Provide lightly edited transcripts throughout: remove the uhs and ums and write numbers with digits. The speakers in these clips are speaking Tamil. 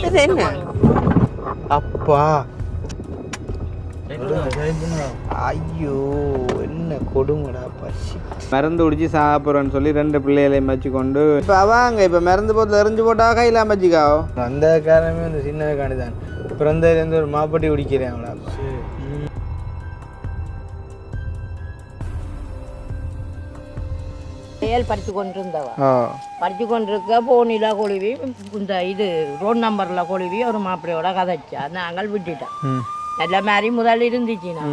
இது என்ன அப்பா ஐயோ என்ன கொடுங்கடா பசி. மருந்து குடிச்சு சாப்பிட்றேன்னு சொல்லி 2 பிள்ளைகளையும் வச்சு கொண்டு இப்போ அவங்க இப்போ மருந்து போட்டு எரிஞ்சு போட்டா கையிலாம் வச்சுக்காவோ. அந்த காரணமே அந்த சின்ன காணிதான் பிறந்ததுலேருந்து ஒரு மாப்பட்டி குடிக்கிறேன் அவளா. படித்து கொண்டிருந்தவா படித்து கொண்டிருக்க போனில கொழுவி இந்த இது ரோட் நம்பரில் கொழுவி ஒரு மாப்பிள்ளையோட கதைச்சா நாங்கள் விட்டுட்டோம். நல்ல மாதிரி முதல் இருந்துச்சுன்னா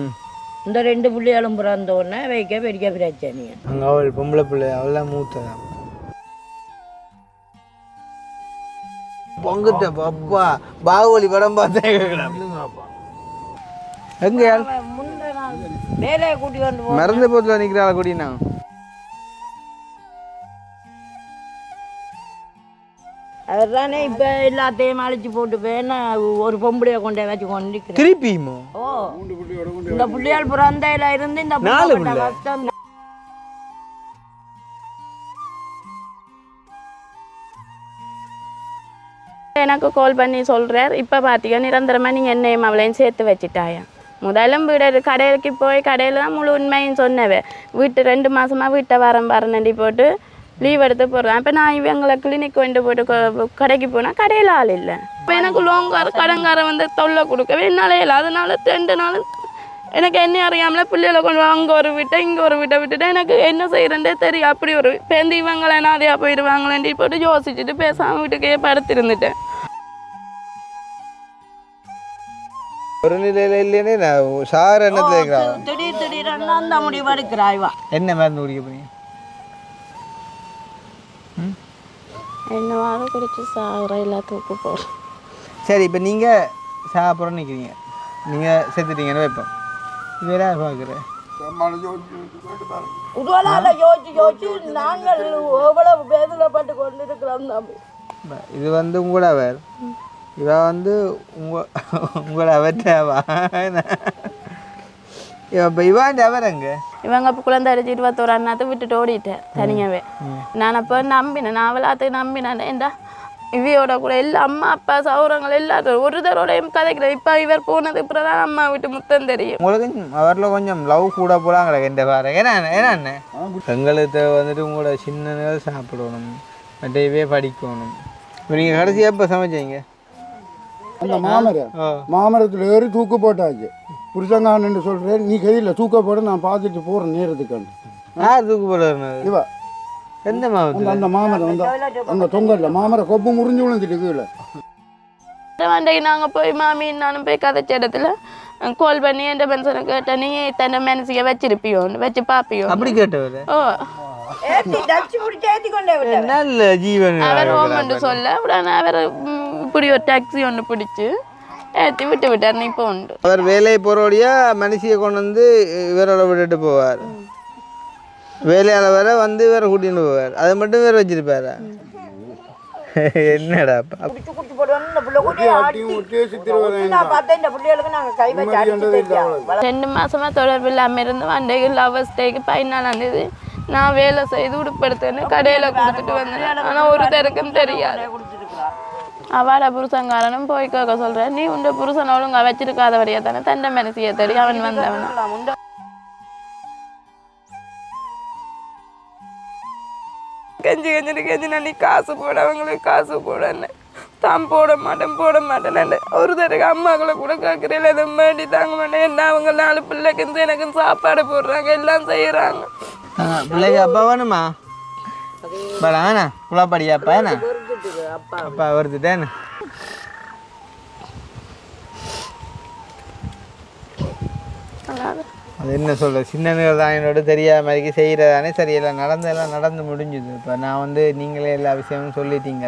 இந்த 2 பிள்ளைகளும் பிறந்தோடனே வைக்க பெரிய பிரச்சனை. அங்கே அவள் பொம்பளை பிள்ளை அவள்லாம் மூத்ததான் பொங்குட்ட அப்பா பாகுபலி படம் பார்த்தேன். எங்க முந்தின நாள் வேலையை கூட்டி கொண்டு மருந்து போத்துல நிற்கிறாள் கூட்டினா அவர் தானே இப்போ எல்லாத்தையும் அழைச்சி போட்டு போயின்னா ஒரு பொம்பளையை கொண்டே வச்சு கொண்டு திருப்பியுமோ. ஓ இந்த பிள்ளையால் பிறந்தையில இருந்து இந்த 4 பிள்ளை கஷ்டம். எனக்கு கால் பண்ணி சொல்கிறார், இப்போ பார்த்தீங்க நிரந்தரமாக நீங்கள் என்னையும் அவளையும் சேர்த்து வச்சுட்டாயா. முதலும் வீடு கடைக்கு போய் கடையில் தான் முழு உண்மையும் சொன்னவே. வீட்டு 2 மாதமாக வீட்டை வரேன்டி போட்டு லீவ் எடுத்து போடுறேன். இப்போ நான் இவங்களை கிளினிக் கொண்டு போட்டு கடைக்கு போனால் கடையில் ஆள் இல்லை. இப்போ எனக்கு கடங்காரன் வந்து தொல்லை கொடுக்கவே என்னால் இல்லை. அதனால 2 நாள் எனக்கு என்ன அறியாமல பிள்ளைகளை கொண்டு அங்கே ஒரு வீட்டை இங்கே ஒரு வீட்டை விட்டுட்டு எனக்கு என்ன செய்கிறேன்டே தெரியும். அப்படி ஒரு பேருந்து இவங்களை நிறையா போயிடுவாங்களேன்டி போட்டு யோசிச்சுட்டு பேசாமல் வீட்டுக்கே படுத்திருந்துட்டேன். ஒரு நிலையில இல்லையே நான் சார் என்ன திடீர்னு அந்த முடிவு எடுக்கிறாய்வா. என்ன மருந்து குடிக்க போறீங்க? என்னவாலும் குடிச்சு சாகிற எல்லாத்துக்கும் போகிறோம். சரி இப்போ நீங்கள் சாப்பிட்றோன்னு நிற்கிறீங்க, நீங்கள் செத்துட்டீங்கன்னு வைப்போம். வேற யார் பார்க்குறேன் யோசிச்சு நாங்கள் எவ்வளவு வேதனைப்பட்டு கொண்டு இருக்கிறோம் தம்பி. இது வந்து உங்களோட வேறு இவ வந்து உங்களோட அவற்றாவா இப்போ இவாண்டி அவர் அங்கே இவங்க இப்போ குழந்தை அடிச்சு 21 அண்ணாத்து விட்டுட்டு ஓடிட்டேன் தனியாகவே. நான் அப்போ நம்பினேன், நாவலாத்துக்கு நம்பினேன். ஏண்டா இவையோட கூட எல்லா அம்மா அப்பா சௌரங்கள் எல்லாரும் ஒரு தரோடையும் கதைக்கிறேன். இப்போ இவர் போனது அப்புறம் தான் அம்மா விட்டு முத்தம் தெரியும். உங்களுக்கு அவரில் கொஞ்சம் லவ் கூட போலாங்களே எந்த பாரு. ஏன்னா எங்களுக்கு வந்துட்டு உங்களோட சின்னங்கள் சாப்பிடணும், மற்றவே படிக்கணும். இப்போ நீங்கள் கடைசியாக எப்போ சமைச்சீங்க? அந்த மாமரத்தில் ஏறி தூக்கு போட்டாச்சு. புருஷங்கான்னு சொல்கிறேன், நீ கையில் தூக்க போட நான் பார்த்துட்டு போகிறேன் நேரத்துக்கு. யார் தூக்கு போடுறது? இவா எந்த மாமரம்? அந்த மாமரம் வந்து அந்த தொங்கல்ல மாமரம் கொப்பு முறிஞ்சு விழுந்துட்டு கீழே. அன்றைக்கு நாங்கள் போய் மாமி நானும் போய் கதைச்ச இடத்துல கால் பண்ணி என் பென்சனை கேட்டேன், நீ தன்னை மனசிக்க வச்சிருப்பியோன்னு வச்சு பார்ப்பியோ அப்படி கேட்டவர். ஓ நல்ல ஜீவன். அவர் ஓமண்டு சொல்ல உடனே அவர் இப்படி ஒரு டாக்ஸி ஒன்று பிடிச்சி ஏற்றி விட்டார். இப்போ உண்டு அவர் வேலையை போகிறோடையா மனுஷியை கொண்டு வந்து இவரோட விட்டுட்டு போவார். வேலையால் வேற வந்து வேற கூட்டின்னு போவார். அதை மட்டும் வேற வச்சிருப்பாரா? என்னடா 2 மாசமா தொடர்பு இல்லாமல் இருந்து அன்றைக்கு லவர்ஸ் டேக்கு 14ஆம் தேதி நான் வேலை செய்து உடுப்படுத்தேன்னு கடையில் கொடுத்துட்டு வந்தேன். ஆனால் ஒரு தருக்கும் தெரியாது. அவளை புருஷங்காரனும் போய் கேட்க சொல்கிறேன், நீ உண்ட புருஷன் ஒழுங்கா வச்சிருக்காதவரையா தானே தண்டை மனசிய தெரியும் அவன் வந்தவன். கெஞ்சி நான் நீ காசு போட அவங்களுக்கு காசு போடன்னு தான் போட மாட்டேன். ஒரு தடவை அம்மாக்களை கூட கேட்குறேன், அதை மாட்டி தாங்க மாட்டேன். என்ன அவங்க 4 பிள்ளைக்கு எனக்கு சாப்பாடு போடுறாங்க, எல்லாம் செய்யறாங்க. பிள்ளைக்கு அப்பா வேணுமா? வேணா புலாப்படியா அப்பா என்ன அப்பா வருதுட்டேன்னு. அது என்ன சொல்ற, சின்னங்கள் தான் என்னோட தெரியாத மாதிரிக்கு செய்கிறதானே. சரி எல்லாம் நடந்து முடிஞ்சுது. இப்போ நான் வந்து நீங்களே எல்லா விஷயமும் சொல்லிட்டீங்க.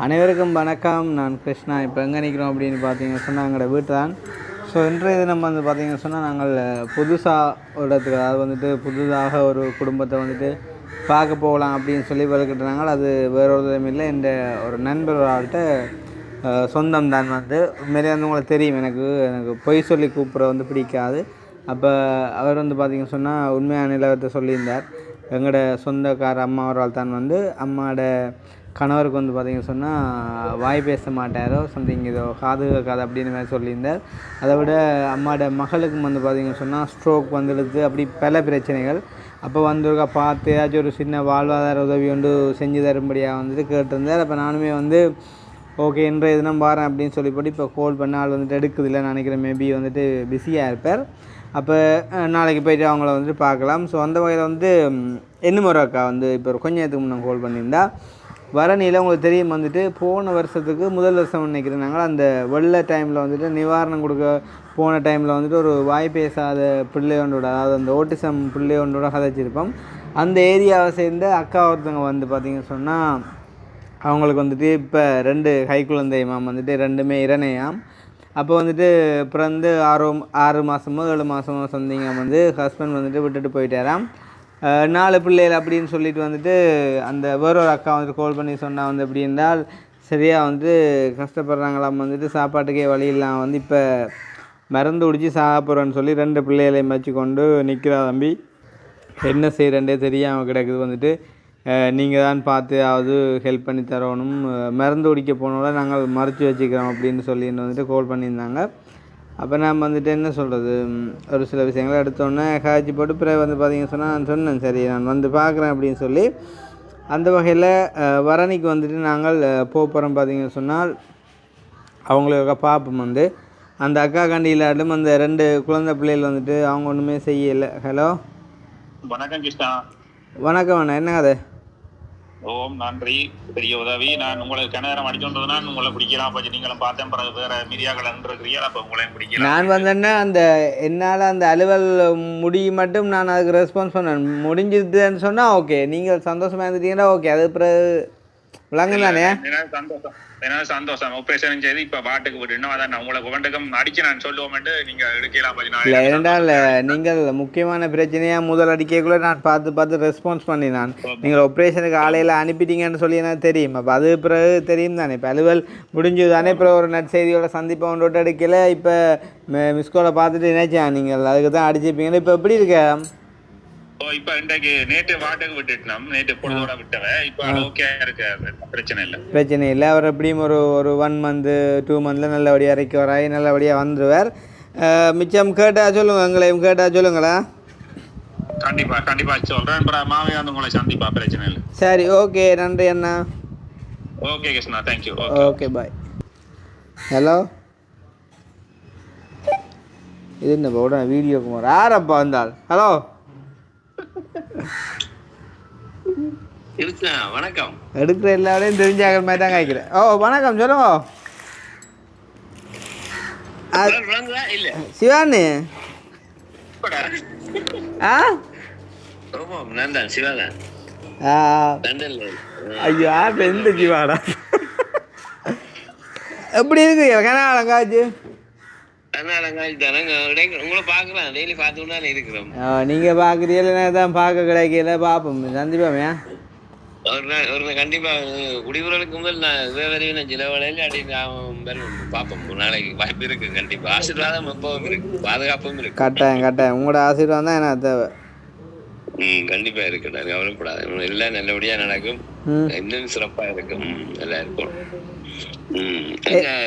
அனைவருக்கும் வணக்கம், நான் கிருஷ்ணா. இப்போ எங்கே நிற்கிறோம் அப்படின்னு பார்த்தீங்கன்னு சொன்னால் எங்களோட வீட்டு தான். ஸோ இன்றைய தினம் வந்து பார்த்தீங்கன்னு சொன்னால் நாங்கள் புதுசாக ஒரு இடத்துக்கு, அதாவது வந்துட்டு புதுதாக ஒரு குடும்பத்தை வந்துட்டு பார்க்க போகலாம் அப்படின்னு சொல்லி வளர்க்கிட்டுறாங்க. அது வேற ஒரு விதம் இல்லை, என் ஒரு நண்பர் ஆள்கிட்ட சொந்தம் தான். வந்து உண்மையிலே வந்து உங்களுக்கு தெரியும், எனக்கு பொய் சொல்லி கூப்பிட்ற வந்து பிடிக்காது. அப்போ அவர் வந்து பார்த்திங்க சொன்னால் உண்மையான நிலவரத்தை சொல்லியிருந்தார். எங்களோட சொந்தக்கார அம்மா அவரால் தான் வந்து அம்மாவோட கணவருக்கு வந்து பார்த்திங்க சொன்னால் வாய் பேச மாட்டாரோ சம்திங் ஏதோ காது கேட்காது அப்படின்னு மாதிரி சொல்லியிருந்தார். அதை விட அம்மாவோட மகளுக்கும் வந்து பார்த்திங்க சொன்னால் ஸ்ட்ரோக் வந்துடுது, அப்படி பல பிரச்சனைகள். அப்போ வந்துருக்கா பார்த்து ஏதாச்சும் ஒரு சின்ன வாழ்வாதார உதவி ஒன்று செஞ்சு தரும்படியாக வந்துட்டு கேட்டிருந்தார். அப்போ நானுமே வந்து ஓகே இன்றைய தினம் வரேன் அப்படின்னு சொல்லி போட்டு இப்போ கால் பண்ண ஆள் வந்துட்டு எடுக்குதில்லை நினைக்கிறேன். மேபி வந்துட்டு பிஸியாக இருப்பார். அப்போ நாளைக்கு போய்ட்டு அவங்கள வந்துட்டு பார்க்கலாம். ஸோ அந்த வகையில் வந்து இன்னும் ஒரு அக்கா வந்து இப்போ ஒரு கொஞ்சம் நேரத்துக்கு முன்னே கால் பண்ணியிருந்தா வரணியில் உங்களுக்கு தெரியும் வந்துட்டு போன வருஷத்துக்கு முதல் வருஷம் நினைக்கிறேன் நாங்கள் அந்த வெள்ளை டைமில் வந்துட்டு நிவாரணம் கொடுக்க போன டைமில் வந்துட்டு ஒரு வாய் பேசாத பிள்ளையோண்டோட அதாவது அந்த ஓட்டிசம் பிள்ளையோண்டோட கதைச்சிருப்போம். அந்த ஏரியாவை சேர்ந்த அக்கா ஒருத்தவங்க வந்து பார்த்திங்கன்னு சொன்னால் அவங்களுக்கு வந்துட்டு இப்போ 2 கை குழந்தைமாம் வந்துட்டு 2மே இரணயாம். அப்போ வந்துட்டு பிறந்து 6 மாதமோ 7 மாதமோ சந்திங்க வந்து ஹஸ்பண்ட் வந்துட்டு விட்டுட்டு போயிட்டாராம். 4 பிள்ளைகள் அப்படின்னு சொல்லிட்டு வந்துட்டு அந்த வேறொரு அக்கா வந்துட்டு கால் பண்ணி சொன்னால் வந்து எப்படி இருந்தால் சரியாக வந்து கஷ்டப்படுறாங்களாம் வந்துட்டு சாப்பாட்டுக்கே வழி இல்லாமல் வந்து இப்போ மருந்து குடித்து சாப்பிட்றோன்னு சொல்லி 2 பிள்ளைகளையும் வச்சு கொண்டு நிற்கிறா தம்பி. என்ன செய்கிறேன்டே தெரியாமல் கிடக்குது வந்துட்டு நீங்கள் தான் பார்த்து அதாவது ஹெல்ப் பண்ணி தரணும், மருந்து குடிக்க போனோட நாங்கள் மறைச்சி வச்சுக்கிறோம் அப்படின்னு சொல்லிட்டு வந்துட்டு கால் பண்ணியிருந்தாங்க. அப்போ நான் வந்துட்டு என்ன சொல்கிறது ஒரு சில விஷயங்களை எடுத்தோன்னே காய்ச்சி போட்டு பிறகு வந்து பார்த்திங்க சொன்னால் நான் சொன்னேன் சரி நான் வந்து பார்க்குறேன் அப்படின்னு சொல்லி. அந்த வகையில் வரணிக்கு வந்துட்டு நாங்கள் போகிறோம் பார்த்திங்க சொன்னால் அவங்களுக்கு பார்ப்போம் வந்து அந்த அக்கா கண்டியிலாட்டும் அந்த 2 குழந்தை பிள்ளைகள் வந்துட்டு அவங்க ஒன்றுமே செய்யலை. ஹலோ வணக்கம் கிருஷ்ணா. வணக்கம் அண்ணா, என்ன கதை? ஓம் நன்றி, பெரிய உதவி. நான் உங்களுக்கு கிணறு அடிச்சோன்றதுனா உங்களை பிடிக்கலாம் பற்றி நீங்களும் பார்த்தேன். பிறகு வேற மீடியாக்கள் இருக்கிறீங்க, அப்போ உங்களையும் பிடிக்கலாம். நான் வந்தேன்னா அந்த என்னால் அந்த அலுவல் முடியும் மட்டும் நான் அதுக்கு ரெஸ்பான்ஸ் பண்ணேன். முடிஞ்சிதுன்னு சொன்னால் ஓகே, நீங்கள் சந்தோஷமாக இருந்துட்டீங்கன்னா ஓகே, அது பிறகு விளங்கும் தானே. சந்தோஷம் ஆப்ரேஷன் செய்து இப்போ பாட்டுக்கு விட்டுணும். அதான் நான் உங்களை கொண்டுக்கும் அடிச்சு நான் சொல்லுவோம்ட்டு நீங்கள் எடுக்கலாம். இல்லை இரண்டால் நீங்கள் முக்கியமான பிரச்சனையாக முதல் அடிக்கக்குள்ளே நான் பார்த்து ரெஸ்பான்ஸ் பண்ணி நான் நீங்கள் ஆப்ரேஷனுக்கு ஆலையில் அனுப்பிட்டீங்கன்னு சொல்லி எனக்கு தெரியும். அப்போ அது பிறகு தெரியும் தானே. இப்போ அலுவல் முடிஞ்சது தானே. இப்போ ஒரு நற்செய்தியோட சந்திப்பை ஒன்று அடிக்கல. இப்போ மிஸ்கோலை பார்த்துட்டு நினைச்சேன் நீங்கள் அதுக்கு தான் அடிச்சிருப்பீங்களா. இப்போ எப்படி இருக்க? இப்போ இன்றைக்கு நேற்று வாட்டுக்கு விட்டுட்டோம், நேற்று பொழுதோட விட்டவன். இப்போ ஓகே இருக்கு, பிரச்சனை இல்லை. அவர் எப்படியும் ஒரு 1 மந்த் 2 மந்த்ல நல்லபடியாக இறக்கி நல்லபடியாக வந்துடுவார். மிச்சம் கேட்டால் சொல்லுங்க, எங்களையும் கேட்டால் சொல்லுங்களா. கண்டிப்பா சொல்கிறேன். அப்புறம் மாமியார் வந்து உங்களை சந்திப்பா, பிரச்சனை இல்லை. சரி ஓகே, நன்றி அண்ணா. Okay Krishna, thank you. Okay bye. Hello இது என்ன உடனே வீடியோ குமார் யாரப்பா வந்தால்? ஹலோ வணக்கம். எடுக்கிற எல்லாரையும் தெரிஞ்சாகிற மாதிரி தான் காய்க்கிறேன். ஓ வணக்கம், சொல்லுங்க. சிவானு ஐயோ எந்த சிவாடா எப்படி இருக்கு கனகாலம் காய்ச்சி? நீங்க பாக்குறீங்களா தான் பார்க்க கிடைக்கல. பாப்போம், சந்திப்பாமையா ஒரு கண்டிப்பா குடிவுறலுக்கு முதல் நான் விவரம் சில வேலையில அடி பார்ப்போம். நாளைக்கு வாய்ப்பு இருக்கு. கண்டிப்பா ஆசீர்வாதம் எப்பவும் இருக்கு, பாதுகாப்பும் இருக்கு. கட்டாயம் உங்களோட ஆசீர்வாதம் தான் எனக்கு தேவை. கண்டிப்பா இருக்கு, நான் கவலைப்படாது. எல்லாம் நல்லபடியா நடக்கும், இன்னும் சிறப்பா இருக்கும், நல்லா இருக்கும்.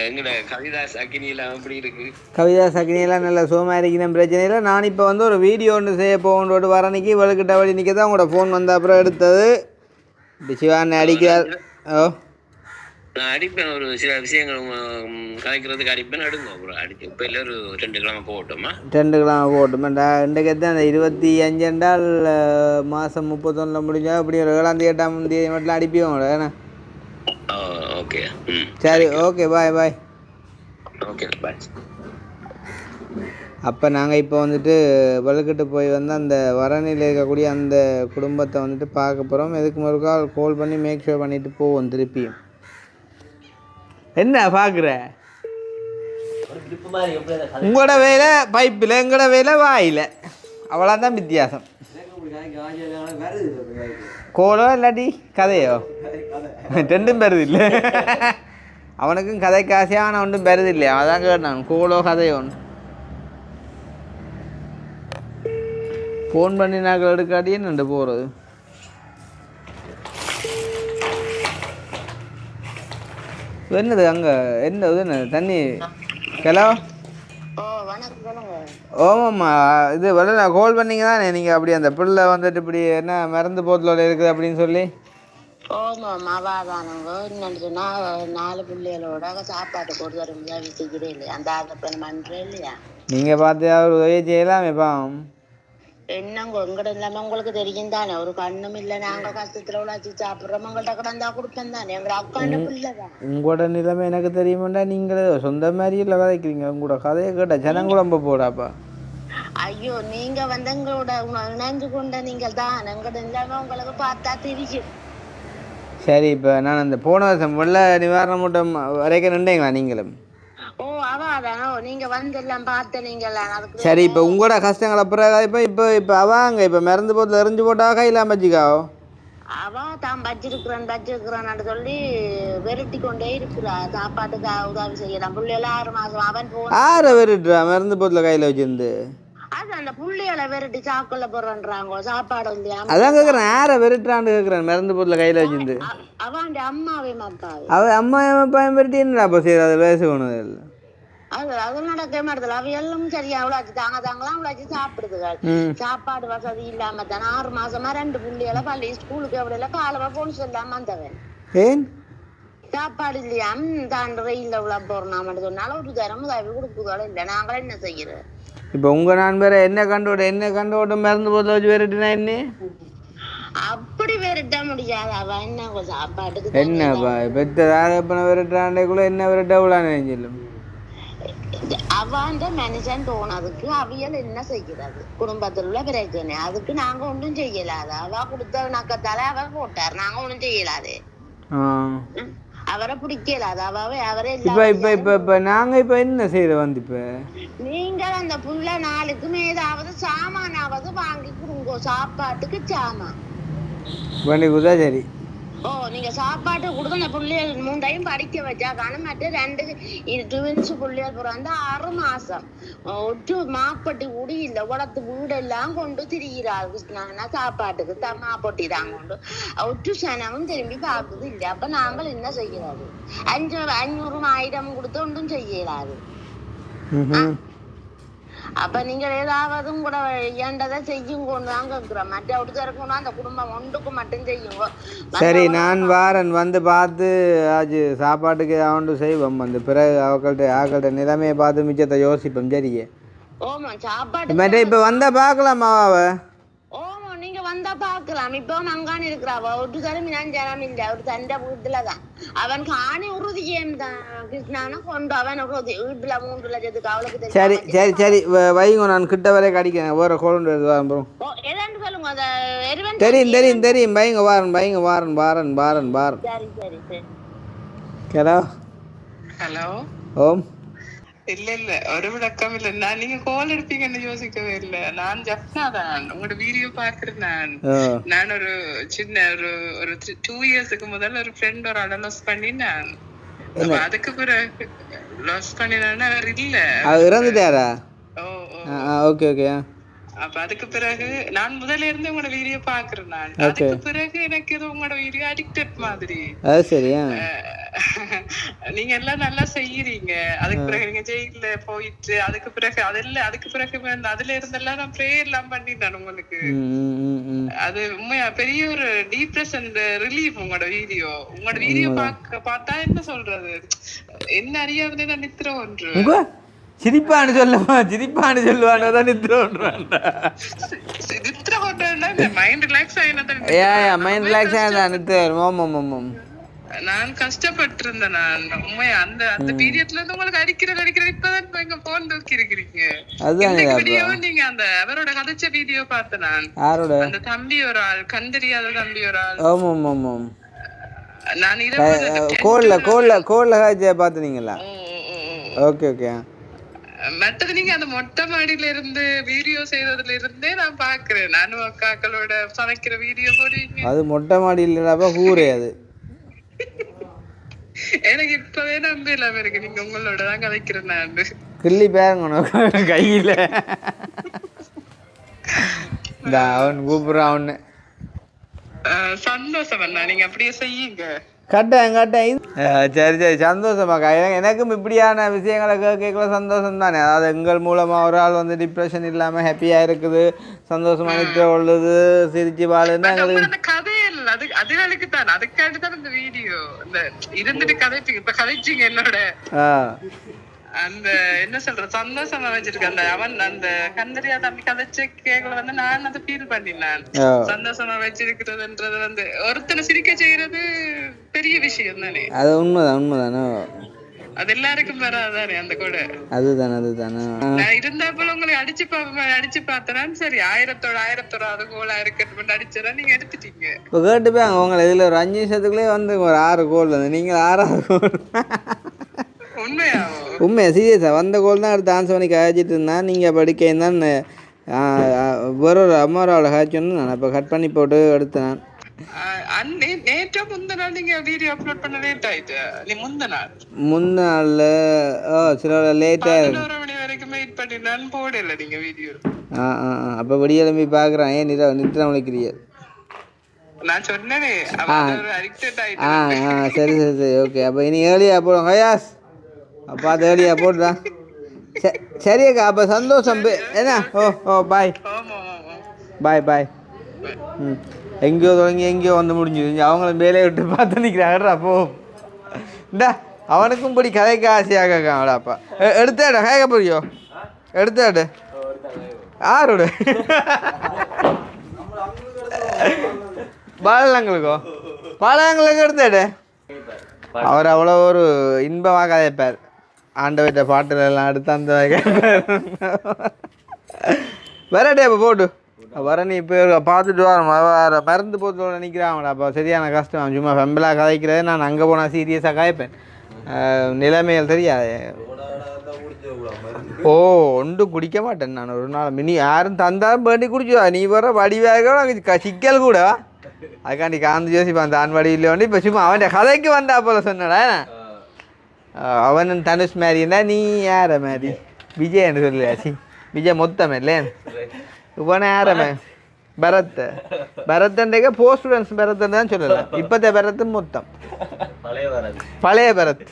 எங்கட கவிதா சக்கினியெல்லாம் எப்படி இருக்கு? கவிதா சக்கினியெல்லாம் நல்லா சுகமாக இருக்கணும், பிரச்சனை இல்லை. நான் இப்போ வந்து ஒரு வீடியோ ஒன்று செய்ய போகணுன்னு வரணிக்கு வெளுக்கிட்ட வழி நிற்க தான் உங்களோட ஃபோன் வந்த அப்புறம் எடுத்தது. சிவான் அடிக்கிறார். ஓ நான் அடிப்பேன், ஒரு சில விஷயங்கள் கலைக்கிறதுக்கு அடிப்பேன், அடுங்க அப்புறம் அடிச்சு. இப்போ இல்லை ஒரு 2 கிழமை போகட்டுமா? 2 கிழமை போகட்டுமாண்டா. இன்றைக்கு தான் அந்த 25 என்றால் மாதம் 31 முடிஞ்சா அப்படி ஒரு 7ஆம் தேதி 8ஆம் தேதி மட்டும் அடிப்போம். ஏன்னா ஓகே சரி ஓகே பாய். Okay bye. அப்போ நாங்கள் இப்போ வந்துட்டு வலுக்கிட்டு போய் வந்து அந்த வரணியில் இருக்கக்கூடிய அந்த குடும்பத்தை வந்துட்டு பார்க்க போகிறோம். எதுக்கு ஒரு கால் பண்ணி மேக் ஷூர் பண்ணிவிட்டு போவோம் திருப்பியும். என்ன பார்க்குற? உங்களோட வேலை பைப்பில், எங்களோட வேலை வாயில், அவ்வளோதான் வித்தியாசம். கோலோ இல்லாட்டி கதையோ 2ம் பெறுது இல்லை. அவனுக்கும் கதை காசியாக ஆனால் ஒன்றும் பெறுது இல்லையா, அதான் கேட்டான் கோலோ கதையோ ஒன்று. ஃபோன் பண்ணி நாங்கள் எடுக்காட்டியே நின்று போகிறது. என்னது அங்கே என்ன இது என்ன தண்ணி? ஹலோ ஓமாம்மா, இது வரல நான் கால் பண்ணிங்க தானே நீங்கள் அப்படி அந்த பிள்ளை வந்துட்டு இப்படி என்ன மருந்து போத்தலோட இருக்குது அப்படின்னு சொல்லி. ஓமாம் அவாதானவங்க என்னன்னு சொன்னால் 4 பிள்ளைகளோட சாப்பாடு போட்டு வர முடியாது விசிக்கிறே இல்லையா அந்த ஆதப்ப பண்ணுறேன் இல்லையா. நீங்கள் பார்த்து அவர் உதவி செய்யலாமே பாவம். என்னங்க உங்கள்கிட்ட இல்லாமல் உங்களுக்கு தெரியும் தானே, ஒரு கண்ணும் இல்லை, நாங்கள் கஷ்டத்தில் உழைச்சி சாப்பிட்றோம், உங்கள்கிட்ட கிடந்தா கொடுப்பேன் தானே, எங்கள் அக்காண்ட பிள்ளை தான். உங்களோட நிலைமை எனக்கு தெரியுமாண்டா, நீங்களே சொந்த மாதிரி இல்லை கதைக்கிறீங்க. உங்களோட கதையை கேட்ட ஜனங்குழம்ப போடாப்பா. ஐயோ நீங்கள் வந்து எங்களோட இணைஞ்சு கொண்ட நீங்கள் தான், எங்கள்கிட்ட இல்லாமல் உங்களுக்கு பார்த்தா தெரியும். சரி, இப்போ நான் அந்த போன வருஷம் வெள்ள நிவாரண மூட்டம் வரைக்கும் நின்றீங்களா நீங்களும்? ஓ அவாதானோ, நீங்கள் வந்து எல்லாம் பார்த்து நீங்கள் அதுக்கு. சரி, இப்போ உங்களோட கஷ்டங்களை பிறகு இப்போ அவாங்க இப்போ மருந்து போத்தில் எரிஞ்சு போட்டால் கையில் அமைச்சிக்காவோ. அவன் தான் வச்சிருக்கிறான்னு சொல்லி விரட்டி கொண்டே இருக்கிறா. சாப்பாட்டுக்கு உதவி செய்யலாம் பிள்ளைலாம் 6 மாதம் அவன் போன. ஆரை விரட்டுறா மருந்து போத்தில் கையில் வச்சிருந்து? அது அந்த புள்ளிகளை விரட்டி சாக்குள்ள போடுறாங்க சாப்பாடு இல்லையா. அதான் கேட்குறேன், ஆரை விரட்டுறான்னு கேட்குறேன் மருந்து போத்தில் கையில் வச்சிருந்து. அவன் அம்மாவே அப்பாவே அவன் அம்மா பையன் விரட்டி என்னடா அப்போ சரி அது வயசு ஒன்று இல்லை. அது நடக்க மாட்டதில்ல. அவ எல்லாம் சரியா அவ்வளோச்சு தாங்கலாம் அவ்வளோச்சு சாப்பிடுதுகள். சாப்பாடு வசதி இல்லாம தானே 6 மாசமா 2 புள்ளிகளை பள்ளி ஸ்கூலுக்கு எவ்வளோ காலமா போன்னு சொல்லாம வந்தவன். ஏன் சாப்பாடு இல்லையாம் தான் ரயில்ல உள்ள போறோம் மட்டும் சொன்னாலும் ஒரு தரம் உதவி கொடுக்குதோட இல்லை. நாங்களும் என்ன செய்யறது? இப்போ உங்கள் நான் வேற என்ன கண்டோட மருந்து போதில் வச்சு விரட்டினா என்ன? அப்படி விரட்ட முடியாது. அவ என்ன சாப்பாட்டுக்கு என்னப்பா பெற்றதாக இப்போ விரட்டுறாண்டேக்குள்ள என்ன விரட்ட விழான்னு செல்லும். அவன் மனுஷன் தோணதுக்கு அவியல் என்ன செய்கிறது? குடும்பத்தில் உள்ள பிரச்சனை அதுக்கு நாங்க ஒன்றும் செய்யலாது. அவ கொடுத்த நக்கத்தால அவர் போட்டார், நாங்க ஒன்றும் செய்யலாது. அவரை பிடிக்கலாது. அவரே இப்ப நாங்க இப்ப என்ன செய்யற வந்து இப்ப நீங்கள் அந்த புள்ள நாளுக்கு ஏதாவது சாமானாவது வாங்கி கொடுங்கோ. சாப்பாட்டுக்கு சாமான் பண்ணி கொடுத்தா சரி. ஓ நீங்க சாப்பாட்டு கொடுத்து அந்த பிள்ளைகள் 3 டைம் படிக்க வச்சா காணும். மற்ற 2 ட்வின்ஸ் பிள்ளைகள் பிறந்து 6 மாசம் ஒட்டு மாப்பட்டி கூடி இல்லை. உடத்து வீடெல்லாம் கொண்டு திரிகிறாள் கிருஷ்ணா. சாப்பாட்டுக்கு மாப்பட்டி தான் கொண்டு ஒட்டு சனமும் திரும்பி பார்க்குது இல்லை. அப்ப நாங்கள் என்ன செய்யறாரு? 500 1000 கொடுத்து ஒன்றும் செய்யலாது. அப்ப நீங்க ஏதாவது கூட ஏண்டதை செய்யும் கொண்டு தான் கேட்கிறோம். மற்ற ஒருத்தருக்கும் அந்த குடும்பம் ஒன்றுக்கு மட்டும் செய்யுங்க. சரி, நான் வாரன் வந்து பார்த்து ஆச்சு சாப்பாட்டுக்கு ஏதாவது செய்வோம். வந்து பிறகு ஆக்கள்கிட்ட நிலைமையை பார்த்து மிச்சத்தை யோசிப்போம். சரியே? ஓமா சாப்பாட்டு இப்ப வந்தா பார்க்கலாமா? ஓமா நீங்க வந்தா பார்க்கலாம். இப்போ மங்கான் இருக்கிறாவ ஒரு தரம் ஜனம் இல்லை. ஒரு தண்டை வீட்டுலதான் அவன் காணி உறுதியம் தான் கிருஷ்ணான கொண்டு அவன் உறுதி வீட்டுல 3 லட்சத்துக்கு அவளுக்கு. சரி சரி சரி வைங்க, நான் கிட்ட வரை கடிக்கிறேன். வேற கோலண்டு சொல்லுங்க. தெரியும் தெரியும் தெரியும் வைங்க. வாரன். சரி சரி சரி. Hello hello. ஓம். இல்ல ஒரு விளக்கம் இல்ல. நான் நீங்க கால் எடுப்பீங்கன்னு யோசிக்கவே இல்ல. நான் ஜப்னா தான் உங்களோட வீடியோ பாக்குறேன். நான் ஒரு சின்ன ஒரு 2 இயர்ஸ்க்கு முதல்ல ஒரு ஃப்ரெண்ட் ஒரு ஆளை லாஸ் பண்ணினேன். அதுக்கு பிறகு லாஸ் பண்ணினா அவர் இல்ல, இறந்துட்டாரா? Okay okay. அப்ப அதுக்கு பிறகு நான் முதல்ல இருந்து உங்களோட வீடியோ பாக்குறேன். நான் அதுக்கு பிறகு எனக்கு ஏதோ உங்களோட வீடியோ அடிக்டட் மாதிரி. அது சரியா? நீங்க எல்லாம் நல்லா செய்யறீங்க. அதுக்கு பிறகு நீங்க ஜெயில போயிட்டு அதுக்கு பிறகு அதுல இருந்தெல்லாம் நான் ப்ரே எல்லாம் பண்ணிட்டேன் உங்களுக்கு. அது உண்மையா பெரிய ஒரு டிப்ரெஷன் ரிலீஃப் உங்களோட வீடியோ பார்த்தா என்ன சொல்றது, என்ன அறியாமலே நான் நித்திர ஒன்று சிரிப்பான்னு சொல்லுவான் நித்திர மைண்ட் ரிலாக்ஸ் ஆயினா. நான் கஷ்டப்பட்டிருந்தேன். நான் உண்மையா அந்த பீரியட்ல இருந்து உங்களுக்கு அடிக்கிறது இப்பதான் எங்க போன் தூக்கி இருக்கிறீங்க. நீங்க அந்த அவரோட கதைச்ச வீடியோ பார்த்தேன் நான். அந்த தம்பி ஒரு ஆள், கண் தெரியாத தம்பி ஒரு ஆள். நான் கோல்ல பாத்துனீங்களா? Okay okay. மற்றது நீங்க அந்த மொட்டை மாடியில இருந்து வீடியோ செய்யறதுல இருந்தே நான் பாக்குறேன். நானும் அக்காக்களோட சமைக்கிற வீடியோ போடுவீங்க. அது மொட்டை மாடியில ஊரே அது. எனக்கு இப்பவே நம்ப இல்லாம இருக்கு. நீங்க உங்களோட தான் கதைக்கிறேன். நான் கிள்ளி பேருங்க கையில இந்த அவன் கூப்பிட்றான் அவனு. சந்தோஷம் அண்ணா, நீங்க அப்படியே செய்யுங்க. கட்டேன். சரி சந்தோஷமாக்கா. எனக்கும் இப்படியான விஷயங்களை கேட்கல சந்தோஷம் தானே. அதாவது எங்கள் மூலமாக ஒரு ஆள் வந்து டிப்ரெஷன் இல்லாமல் ஹாப்பியாக இருக்குது, சந்தோஷமாக நிற்க உள்ளது, சிரிச்சு வாழுன்னா எங்களுக்கு கதையில்ல அது அதுகளுக்கு தான், அதுக்காண்டி தான் இந்த வீடியோ. இந்த இருந்துட்டு கதைச்சிங்க, இப்ப கதைச்சிங்க என்னோட அந்த என்ன சொல்ற சந்தோஷமா வச்சிருக்க அந்த அவன் அந்த கந்தரியா தம்பி கதைச்ச கேக்கல வந்து நான் அதை ஃபீல் பண்ணினேன். சந்தோஷமா வச்சிருக்கிறதுன்றது வந்து ஒருத்தனை சிரிக்க செய்யறது பெரிய விஷயம் தானே. அது உண்மைதானே. அது எல்லாருக்கும் வராதானே அந்த கூட. அதுதானே நான் இருந்தா போல உங்களை அடிச்சு பார்த்தேன். சரி 1000 கோலா இருக்கட்டும் அடிச்சதா நீங்க எடுத்துட்டீங்க. இப்போ கேட்டு போய் அங்கே உங்களை இதில் ஒரு 5 நிமிஷத்துக்குள்ளே வந்து ஒரு 6 கோல் வந்து நீங்கள் 6வது கோல். உண்மையா சீரியஸாக வந்த கோல் தான் எடுத்து ஆன்சர் பண்ணி காய்ச்சிட்டு இருந்தான். நீங்கள் படிக்க தான் வேற ஒரு அம்மாவோட காய்ச்சோன்னு நான் இப்போ கட் பண்ணி போட்டு எடுத்தேன். நேற்று முந்த நாள் நீங்க வீடியோ அப்லோட் பண்ண லேட் ஆயிட்டு. நீ முந்த நாள் சில லேட்டாக 11 மணி வரைக்கும் வெயிட் பண்ணி நான் போடல நீங்க வீடியோ. அப்போ வெடியெலும்பி பார்க்குறேன். ஏன் நித்திரம் விളിக்கிறீங்க? நான் சொன்னேனே அடிக்டட் ஆயிட்டு. சரி ஓகே. அப்போ இனி ஏர்லியா போடுவோம் கயாஸ். அப்போ அது ஏர்லியா போடுறான். சரியாக்கா. அப்போ சந்தோஷம் என்ன? பாய். எங்கேயோ தொடங்கி எங்கேயோ வந்து முடிஞ்சுது. அவங்கள மேலே விட்டு பார்த்து நிற்கிறாங்கடா. அப்போ இந்தா அவனுக்கும் படி கதைக்க ஆசையாகக்கா. அப்பா எடுத்தாடு கேட்க போறியோ? எடுத்தாடு ஆரோடு பாலங்களுக்கு எடுத்தாடு. அவர் அவ்வளோ ஒரு இன்பமாக கதைப்பார். ஆண்டவர்கிட்ட பாட்டுல எல்லாம் எடுத்து அந்த கேட்பார். வரட்டே இப்போ போட்டு வர. நீ இப்போ பார்த்துட்டு வர மருந்து போட்டு நிற்கிறாங்களா. அப்போ சரியான கஷ்டம். சும்மா ஃபெம்பலாக கதைக்கிறது. நான் அங்கே போனால் சீரியஸாக கதைப்பேன். நிலைமைகள் தெரியாது. ஒன்றும் குடிக்க மாட்டேன் நான் ஒரு நாள். மினி யாரும் தந்தாலும் வேண்டி குடிச்சுவா. நீ வர வடிவாக சிக்கல் கூட அதுக்காண்டி காந்தி யோசிப்பான். தான் வடி இல்லையோன்னு இப்போ சும்மா அவன் கதைக்கு வந்தா போல சொன்னடா. அவன் தனுஷ் மாதிரின்னா நீ யார மாதிரி விஜயன்னு சொல்லியாச்சு. விஜய் மொத்தமே இல்லை இவனை யாரமே பரத்தண்டே போஸ்ட் ஸ்டூடெண்ட்ஸ் பரத்தன் தான் சொல்லலாம். இப்போத்த பரத்து மொத்தம் பழைய பரத்.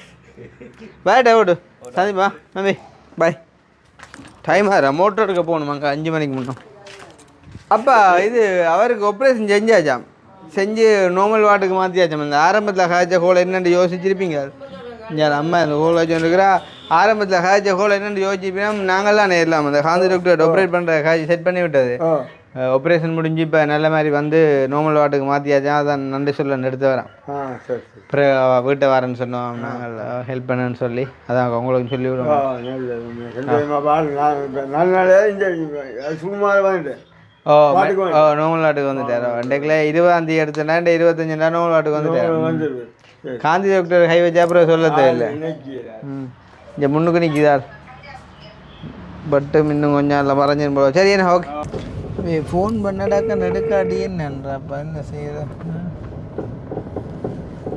பாய் ஓடு சந்திப்பா மம்மி பாய். டைம் ஆகிற மோட்டர் எடுக்க போகணுமாங்க 5 மணிக்கு முன்னோம். அப்போ இது அவருக்கு ஆப்ரேஷன் செஞ்சாச்சாம். செஞ்சு நார்மல் வார்டுக்கு மாற்றியாச்சாம். இந்த ஆரம்பத்தில் காய்ச்ச கோலை என்னென்னு யோசிச்சிருப்பீங்க. அம்மா இந்த கோல் வச்சுருக்கிறா. ஆரம்பத்தில் காய்ச்ச கோலை என்னென்னு யோசிச்சிருப்பீங்கன்னா நாங்கள்லாம் நேரலாம். அந்த காந்தி டாக்டர் ஆப்ரேட் பண்ணுற காய்ச்சி செட் பண்ணி விட்டது. ஆப்ரேஷன் முடிஞ்சு இப்போ நல்ல மாதிரி வந்து நார்மல் வார்டுக்கு மாற்றியாச்சா. அதான் நன்றி சொல்ல எடுத்து வரேன். அப்புறம் வீட்டை வரேன்னு சொன்னோம் நாங்கள் ஹெல்ப் பண்ணுன்னு சொல்லி. அதான் உங்களுக்கு சொல்லி விடுவோம். நார்மல் வார்டுக்கு வந்துட்டார். ரெண்டுக்குள்ள 20ஆம் தேதி எடுத்தேன்னா 25 நார்மல் வார்டுக்கு வந்துட்டார். காந்தி டாக்டர் கை வச்சா அப்புறம் சொல்ல தேவையில்லை. இங்கே முன்னுக்கு நிற்கிதார் பட்டு இன்னும் கொஞ்சம் இல்லை மறைஞ்சின்னு போல. சரி என்ன ஓகே. ஃபோன் பண்ணடாக்கா நெடுக்காடியேன்னுன்றப்பா என்ன செய்யுது.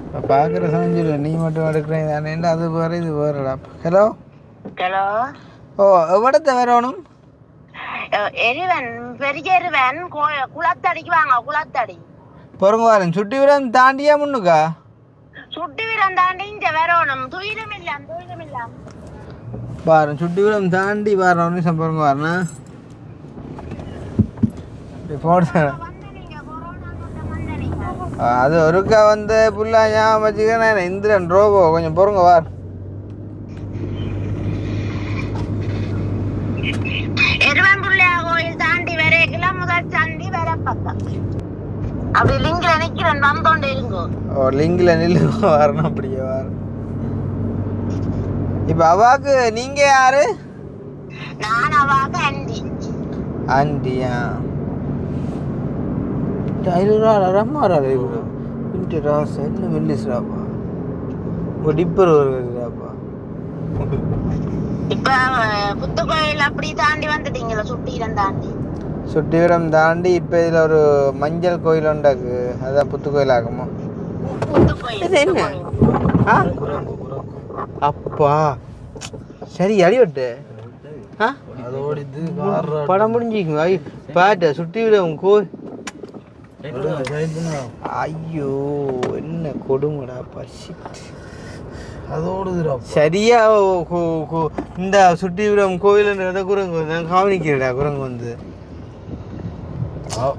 இப்போ பார்க்குற சமைச்சில்லை நீ மட்டும் எடுக்கிறேன் தானேண்டு. அது வேறு இது வேறுடாப்பா. ஹலோ எவ்வளோத்த வரணும்? குளத்தடி பொறுங்க வரேன். சுட்டி விரம் தாண்டியா முன்னுக்கா? சுட்டி விரம் தாண்டி இங்க வரணும். துயிலும் இல்ல பாரு சுட்டி விரம் தாண்டி வர ஒரு நிமிஷம் பொறுங்க வரேண்ணா. அது ஒருக்கா வந்து புல்லா ஞாபகம் வச்சுக்கிறேன். இந்திரன் ரோபோ கொஞ்சம் பொறுங்க வார். கோயில் தாண்டி வரைக்கலாம் முதல் சண்டி வர பக்கம் அப்படி லிங்க்ல நிக்கிறேன் வந்தோண்டே இருங்கோ. லிங்க்ல நில்லுங்க வரணும். அப்படியே வரணும். இப்ப அவாக்கு நீங்க யாரு? நான் அவாக்கு ஆண்டி. ஆண்டியா ரம்மாராப்பா என்ன மெல்லிஸ்ராப்பா ஒரு டிப்பர் வருகிறாப்பா. இப்ப புத்து கோயில் அப்படி தாண்டி வந்துட்டீங்களா? சுட்டிவரம் தாண்டி இப்போ இதில் ஒரு மஞ்சள் கோயில் உண்டாக்கு. அதான் புத்து கோயில் ஆகுமா? என்ன அப்பா சரி அடிவட்டு ஆ படம் முடிஞ்சிக்குங்க ஐயோ பாட்ட சுற்றி விடும் கோய் ஐயோ என்ன கொடுங்கடா பசி அதோடு சரியா இந்த சுற்றி விடும் கோயிலுன்றத குரங்கு வந்து நான் கவனிக்கிறடா குரங்கு வந்து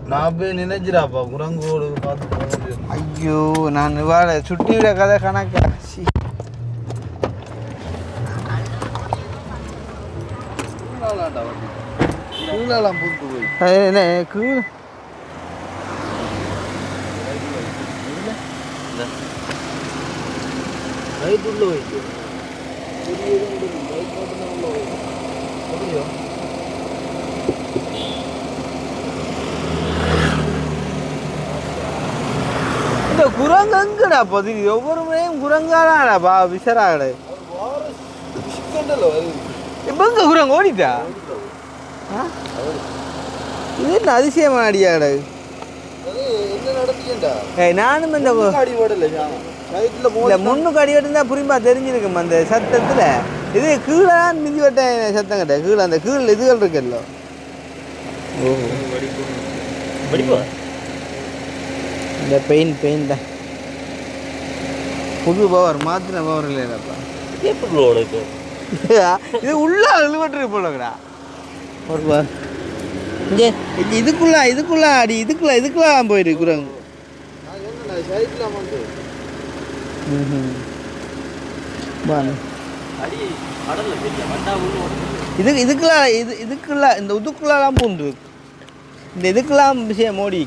நான் போய் நினைச்சிடாப்பா குரங்கோடு பார்த்து ஐயோ நான் வாழ சுற்றி விட கதை கணக்கா கீழெல்லாம் பூத்து போய் என்ன கீழே லைட் உள்ள போயிட்டு லைட் மட்டும் உள்ள போயிட்டு அப்படியோ இந்த குரங்கு எங்கடா பதிவு ஒவ்வொரு முறையும் குரங்காடாப்பா விசராடு இப்போ எங்க குரங்கு ஓடிட்டா இது என்ன அதிசயமான அடியாடு என்ன நடத்தியண்டா நானும் இந்த முன்னுக்கு அடி வெட்டிருந்தா புரியும்பா தெரிஞ்சிருக்கும் அந்த சத்தத்தில் இது கீழே மிதி வெட்ட சத்தம் கிட்ட கீழே அந்த கீழ் இதுகள் இருக்குல்ல ஓஹோ இந்த பெயின் தான் புது பவர் மாற்றின பவர் இல்லைடாப்பா இது உள்ள அழுவட்டு போலங்கடா ஒரு பா இங்கே இதுக்குள்ள அடி இதுக்குள்ள போயிருக்கு குரங்கு இதுக்குள்ள இந்த உதுக்குள்ளலாம் பூண்டு இந்த இதுக்கெல்லாம் விஷயம் மோடி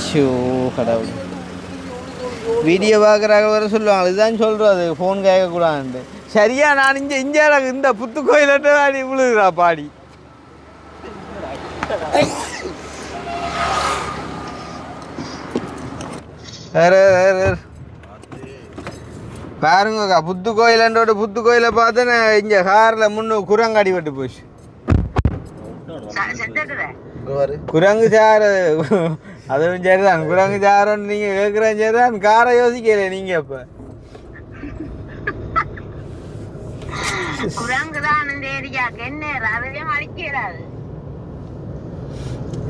ஷோ கடவுள் வீடியோ பார்க்குறாங்க வர சொல்லுவாங்க இதுதான் சொல்கிறோம் அது ஃபோன் கேட்கக்கூடாதுன்ட்டு சரியா நான் இங்கே இந்த புத்து கோயிலிட்ட அடி விழுதுடா பாடி பாருங்கக்கா புத்து கோயிலன்றோட புத்து கோயிலை பார்த்தேன்னு இங்கே காரில் முன்னு குரங்காடி விட்டு போச்சு குரங்கு சார் அதுவும் சரிதான் குரங்கு சாரோன்னு நீங்கள் கேட்குறேன் சரிதான் காரை யோசிக்கல நீங்கள் அப்போ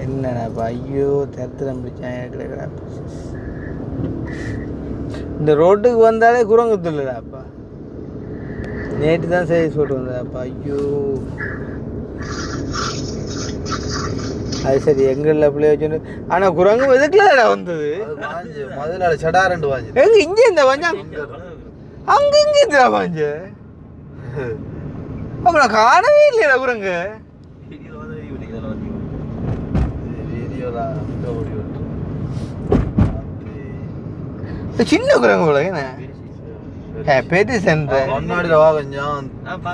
என்னடாப்பா ஐயோ தரத்திரம் பிடிச்சா இந்த ரோட்டுக்கு வந்தாலே குரங்கு துள்ளுடாப்பா நேற்று தான் சரி சொல்லிட்டு வந்ததாப்பா ஐயோ அது சரி எங்களில் பிள்ளைய வச்சு ஆனால் குரங்கு எதுக்குலடா வந்தது முதல்ல சடாரண்டு வாங்கி எங்க இங்கே இந்த வாஞ்சா அங்கே இங்கே இந்த வாஞ்ச அப்போ நான் காணவே இல்லையா குரங்கு சின்ன குரங்கு போல என்ன பெரிய சென்ற முன்னாடியில் வா கொஞ்சம்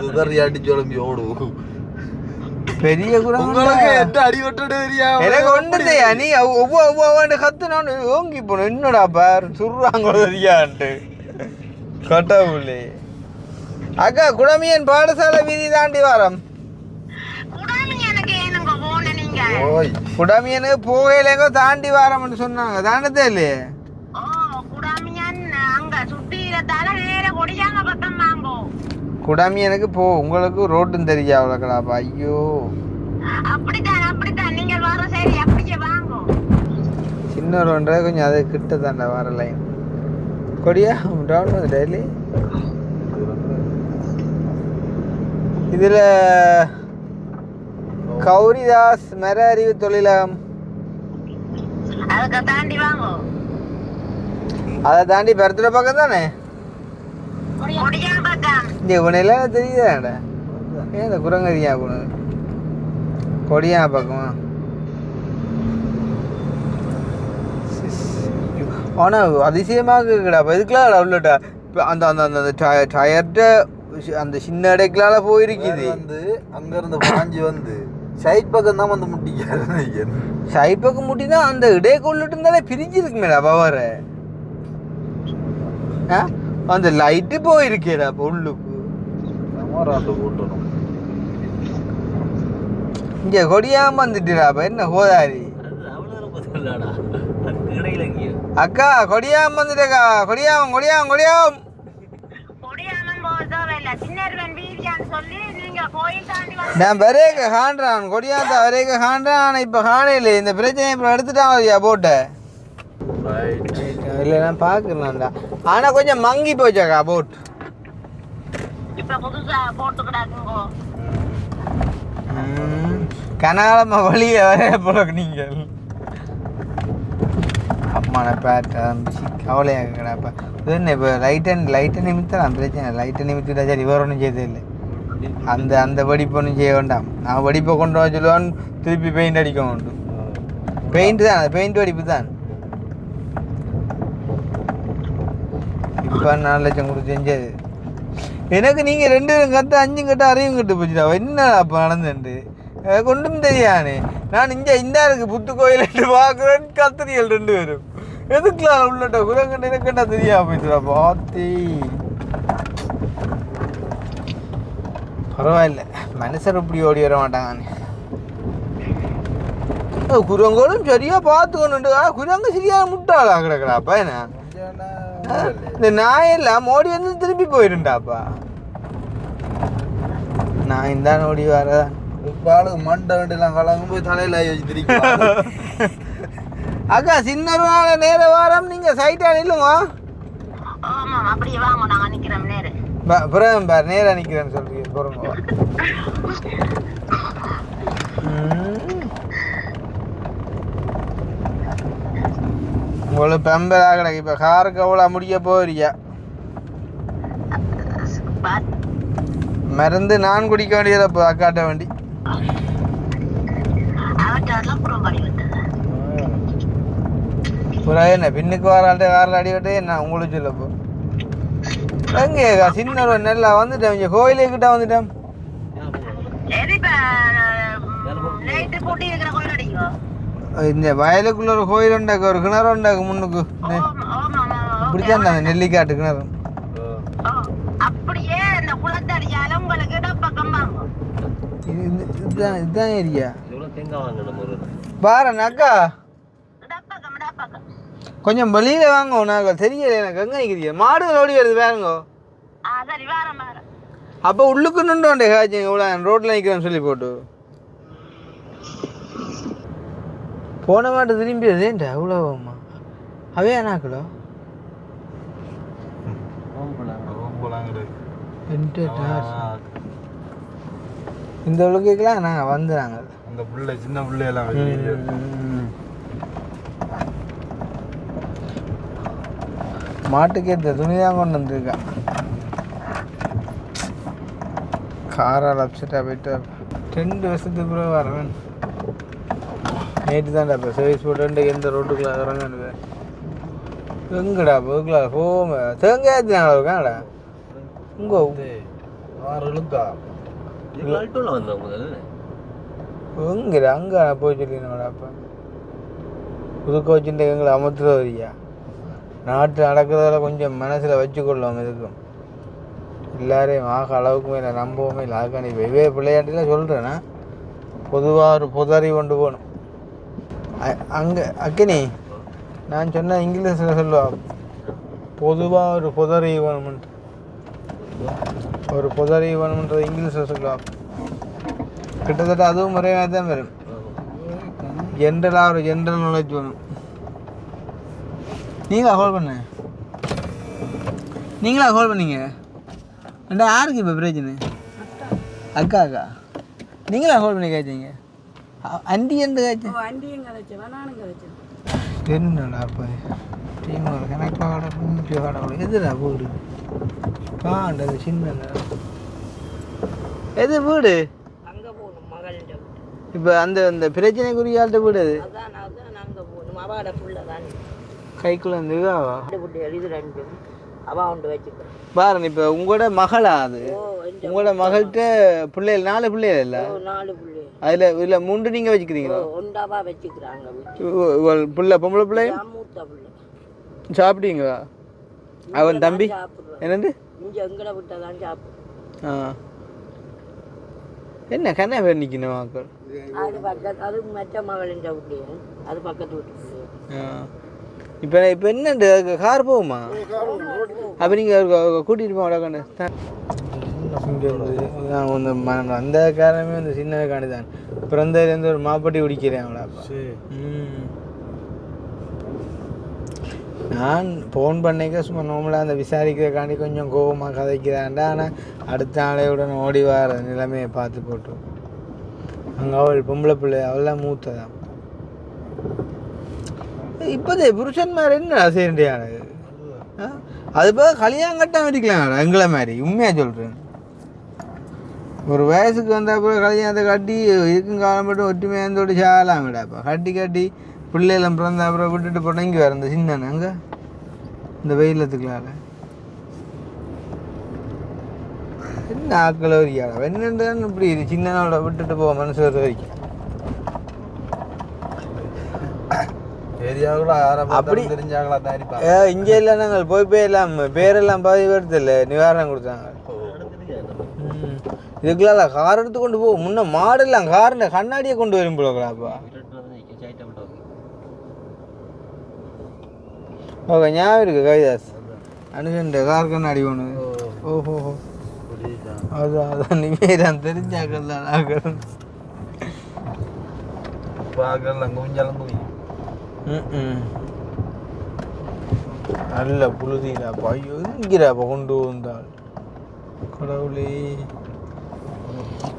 உதறி அடிச்சு உடம்பி ஓடு பெரிய குரங்கு அடிபட்டு எனக்கு ஒன்றுதையா நீ ஒவ்வொரு கத்துனான்னு ஓங்கி போனோம் என்னடா பார் சுடுறாங்க தெரியான்ட்டு கட்டவுளே அக்கா குடமியன் பாடசாலை வீதி தாண்டி வாரம் குடமியனுக்கு போகையிலேங்கோ தாண்டி வாரம்னு சொன்னாங்க தாண்டதே இல்லையே குடமியனுக்கு போ உங்களுக்கு ரோட்டும் தெரியா அவ்வளோக்கடாப்பா ஐயோ சின்ன ரோன்ற கொஞ்சம் அது கிட்ட தாண்டா வர லைன் கொடியா டவுன் வந்து டெய்லி இதில் கௌரிதாஸ் மர அறிவு தொழிலகம் அதை தாண்டி பருத்துற பக்கம் தானே இந்த உனையெல்லாம் தெரியுதாடா ஏன் இந்த குரங்கரியா போனது கொடியா பக்கமா ஆனால் அதிசயமாக இருக்குடா இதுக்கெல்லாம் உள்ளட்டா இப்போ அந்த அந்த அந்த டயர்ட்ட அந்த சின்ன இடைக்கலால போயிருக்குது வந்து அங்கேருந்து வாஞ்சி வந்து சைட் பக்கம் தான் வந்து முட்டிக்காரு சைட் பக்கம் முட்டினா அந்த இடைக்குள்ளிட்டு இருந்தாலே பிரிஞ்சிருக்குமேடா பவர அந்த லைட்டு போயிருக்கேடா இப்போ உள்ளுக்கு போட்டணும் இங்கே கொடியாம வந்துட்டுடாப்பா என்ன கோதாரி அக்கா கொடியாம வந்துட்டேக்கா கொடியாம நான் வரையக்க காண்றான் கொடியாத்தா வரையக்க காண்றான். ஆனால் இப்போ காணையில இந்த பிரச்சனை இப்போ எடுத்துட்டான் இல்லையா போட்ட இல்லை நான் பார்க்குறேன்டா. ஆனால் கொஞ்சம் மங்கி போச்சாக்கா போட். கனாலமாக வழியில் வரைய போல நீங்கள் அம்மான பேட்டர் கவலையாக்கடாப்பா. என்ன இப்போ லைட்டை நிமித்தலாம் பிரச்சனை. லைட்டை நிமித்திட்டா சரி வேறு ஒன்றும் செய்யதே இல்லை. அந்த வெடிப்பு ஒன்றும் செய்ய வேண்டாம். நான் வெடிப்பை கொண்டு வர சொல்லுவான் திருப்பி பெயிண்ட் அடிக்க வேண்டும். பெயிண்ட் தான் அது பெயிண்ட் வெடிப்பு தான். இப்போ 4 லட்சம் கொடுத்து செஞ்சது எனக்கு. நீங்கள் 2 கட்டு 5 கட்டு 6 கட்டு போச்சுடா. என்ன அப்போ நடந்துட்டு கொண்டும் தெரியானே. நான் இந்த இருக்கு புத்து கோயில் பார்க்குறேன். கத்திரியல் 2 பேரும் எதுக்குலாம் உள்ளட்ட குரங்கண்ட எனக்கண்டா தெரியா போயிடுச்சுடா. பாத்தி பரவாயில்ல, மனுஷர் இப்படி ஓடி வர மாட்டாங்க. குரங்கோடும் சரியா பார்த்துக்கணுண்டு. குரங்கு சரியா முட்டாளா கிடக்குறாப்பா. என்ன இந்த நாயெல்லாம் ஓடி வந்து திருப்பி போயிடுண்டாப்பா. நான் தான் ஓடி வர பாலுக்கு மண்டை வண்டிலாம் கலங்கும் போய் தலையில் வச்சுருக்கீங்க. அக்கா சின்ன நேர வாரம் நீங்க சைட்டா நில்லுங்க. பார் நேரா நிக்கிறேன்னு சொல்றீங்க. போறோங்க உங்களுக்கு பெம்பரா கிடக்கு. இப்போ காருக்கு அவ்வளோ முடிய போறியா? மருந்து நான் குடிக்க வேண்டியதை இப்போ அக்காட்ட வேண்டி. என்ன பின்னுக்கு வராட்ட காரில் அடிவிட்டு என்ன உங்களுக்கு சொல்லப்போ எங்கே சின்ன நல்லா வந்துட்டேன். இங்கே கோயிலுக்கிட்ட வந்துட்டேன். இந்த வயலுக்குள்ள ஒரு கோயில் உண்டாக்கு, ஒரு கிணறு உண்டாக்கு முன்னுக்கு. இப்படித்தான் அந்த நெல்லிக்காட்டு கிணறு. இதுதான் ஏரியா பாரு அக்கா. கொஞ்சம் வெளியில வாங்க. நாங்கள் தெரியல எனக்கு எங்க நிற்கிறீங்க. மாடுகள் ஓடி வருது வேறுங்க. அப்போ உள்ளுக்கு நின்று காய்ச்சி இவ்வளோ ரோட்டில் நிற்கிறேன்னு சொல்லி போட்டு போன மாட்டு திரும்பி அதேண்டா அவ்வளோமா அவே அண்ணாக்களோ இந்த உலகெல்லாம் நாங்கள் வந்துடுறாங்க. அந்த பிள்ளை சின்ன பிள்ளையெல்லாம் மாட்டுக்கு ஏற்ற துணி தான் கொண்டு வந்துருக்கா. காரால் அப்செட்டாக போயிட்டு 2 வருஷத்துக்கு பிறகு வரவேன். நேற்று தான்டா இப்போ சர்வீஸ் போட்டு எந்த ரோட்டுக்குள்ள இறங்கன்னு எங்கடா போக்குல போக தேங்காய் ஏற்றினாங்களா இருக்காங்கடா இங்கே எங்கடா அங்கே போய் சொல்லினாங்கடா. அப்போ புதுக்க வச்சுட்டு எங்களை அமர்த்துற வரியா. நாட்டு நடக்கிறதால கொஞ்சம் மனசில் வச்சுக்கொள்ளும். இதுக்கும் எல்லாரையும் ஆக அளவுக்கு மேலே நம்பவுமே இல்லை. அதுக்கான வெவ்வே பிள்ளையாட்டிலாம் சொல்கிறேன்னா பொதுவாக ஒரு பொதறி கொண்டு போகணும். அங்கே அக்கினி நான் சொன்ன இங்கிலீஷில் சொல்லுவா பொதுவாக ஒரு பொதறி வேணுமென்ட்டு. ஒரு பொதறி வேணுமென்றது இங்கிலீஷில் சொல்லுவா. கிட்டத்தட்ட அதுவும் முறையாக தான் வரும். ஜென்ரலாக ஒரு ஜென்ரல் நாலேஜ் வேணும். நீங்களா ஹோல்ட் பண்ண நீங்களா ஹோல்ட் பண்ணீங்க ரெண்டா யாருக்கு இப்போ பிரச்சனை? அக்கா நீங்களா ஹோல்ட் பண்ணி காய்ச்சிங்க? அண்டி எந்த காய்ச்சி என்னடா அப்போ டீம் கனெக்டாக எதுடா வீடு காண்டது சின்ன எது வீடு? இப்போ அந்த பிரச்சனைக்குரிய ஆள்கிட்ட வீடு அது கைக்குள்ள பாருங்க. இப்போ உங்களோட மகளா அது? உங்களோட மகள்கிட்ட பிள்ளைகள் 4 பிள்ளைகள் இல்லை? அதில் இதில் 3 நீங்கள் வச்சுக்கிறீங்களா? பிள்ளை பொம்பளை பிள்ளை சாப்பிட்டீங்களா? அவன் தம்பி என்னண்டு என்ன கண்ணா பேர் நிற்கணும் மக்கள்? இப்போ என்ன கார் போகுமா? அப்போ நீங்கள் கூட்டிகிட்டு போக கண்ணு இங்கே நான் வந்து அந்த காரணமே வந்து சின்னவே காணிதான் பிறந்ததுலேருந்து ஒரு மாப்பட்டி குடிக்கிறேன் அவளாப்பா. நான் ஃபோன் பண்ணிக்க சும்மா நார்மலாக அந்த விசாரிக்கிறக்காண்டி கொஞ்சம் கோபமாக கதைக்கிறான்டா. ஆனால் அடுத்த நாளையுடன் ஓடி வர நிலைமையை பார்த்து போட்டு அங்கே அவள் பொம்பளை பிள்ளை அவள்லாம் மூத்ததான். இப்போதே புருஷன் மாதிரி என்ன செய்யண்டியான அது போக கல்யாணம் கட்டாமல் இருக்கலாம் எங்களை மாதிரி உண்மையாக சொல்கிறேன். ஒரு வயசுக்கு வந்த அப்புறம் கல்யாணத்தை கட்டி இருக்கும் காலம் மட்டும் ஒற்றுமையாந்தோடு சாகலாம் விடாப்பா. கட்டி பிள்ளைலாம் பிறந்த அப்புறம் விட்டுட்டு போனால் இங்கே வேறு இந்த சின்ன அங்கே இந்த வெயிலத்துக்குள்ளால என்ன ஆக்களை வரைக்காடா என்னென்னு இப்படி சின்னனோட விட்டுட்டு போக மனசு வர வரைக்கும் அப்படி தெரிஞ்சாங்களா தாரிப்பா. இங்கே இல்லை நாங்கள் போய் எல்லாம் பேரெல்லாம் பாதி வருது இல்லை நிவாரணம் கொடுத்தாங்க. இதுக்குள்ள கார் எடுத்து கொண்டு போ முன்ன மாடெல்லாம் காரில் கண்ணாடியை கொண்டு வரும் போலக்கலாப்பா. ஓகே ஞாபகம் இருக்கு கவிதாஸ் அனுசன்ட்ட கார் கண்ணாடி ஒன்று. ஓஹோ அதான் நிவேதான் தெரிஞ்சாக்கள் தான் ஆக்கள் கொஞ்சம் நல்ல புழுதியிலாப்பா. ஐயோ இங்கிறாப்பா கொண்டு வந்தாள் கடவுளே.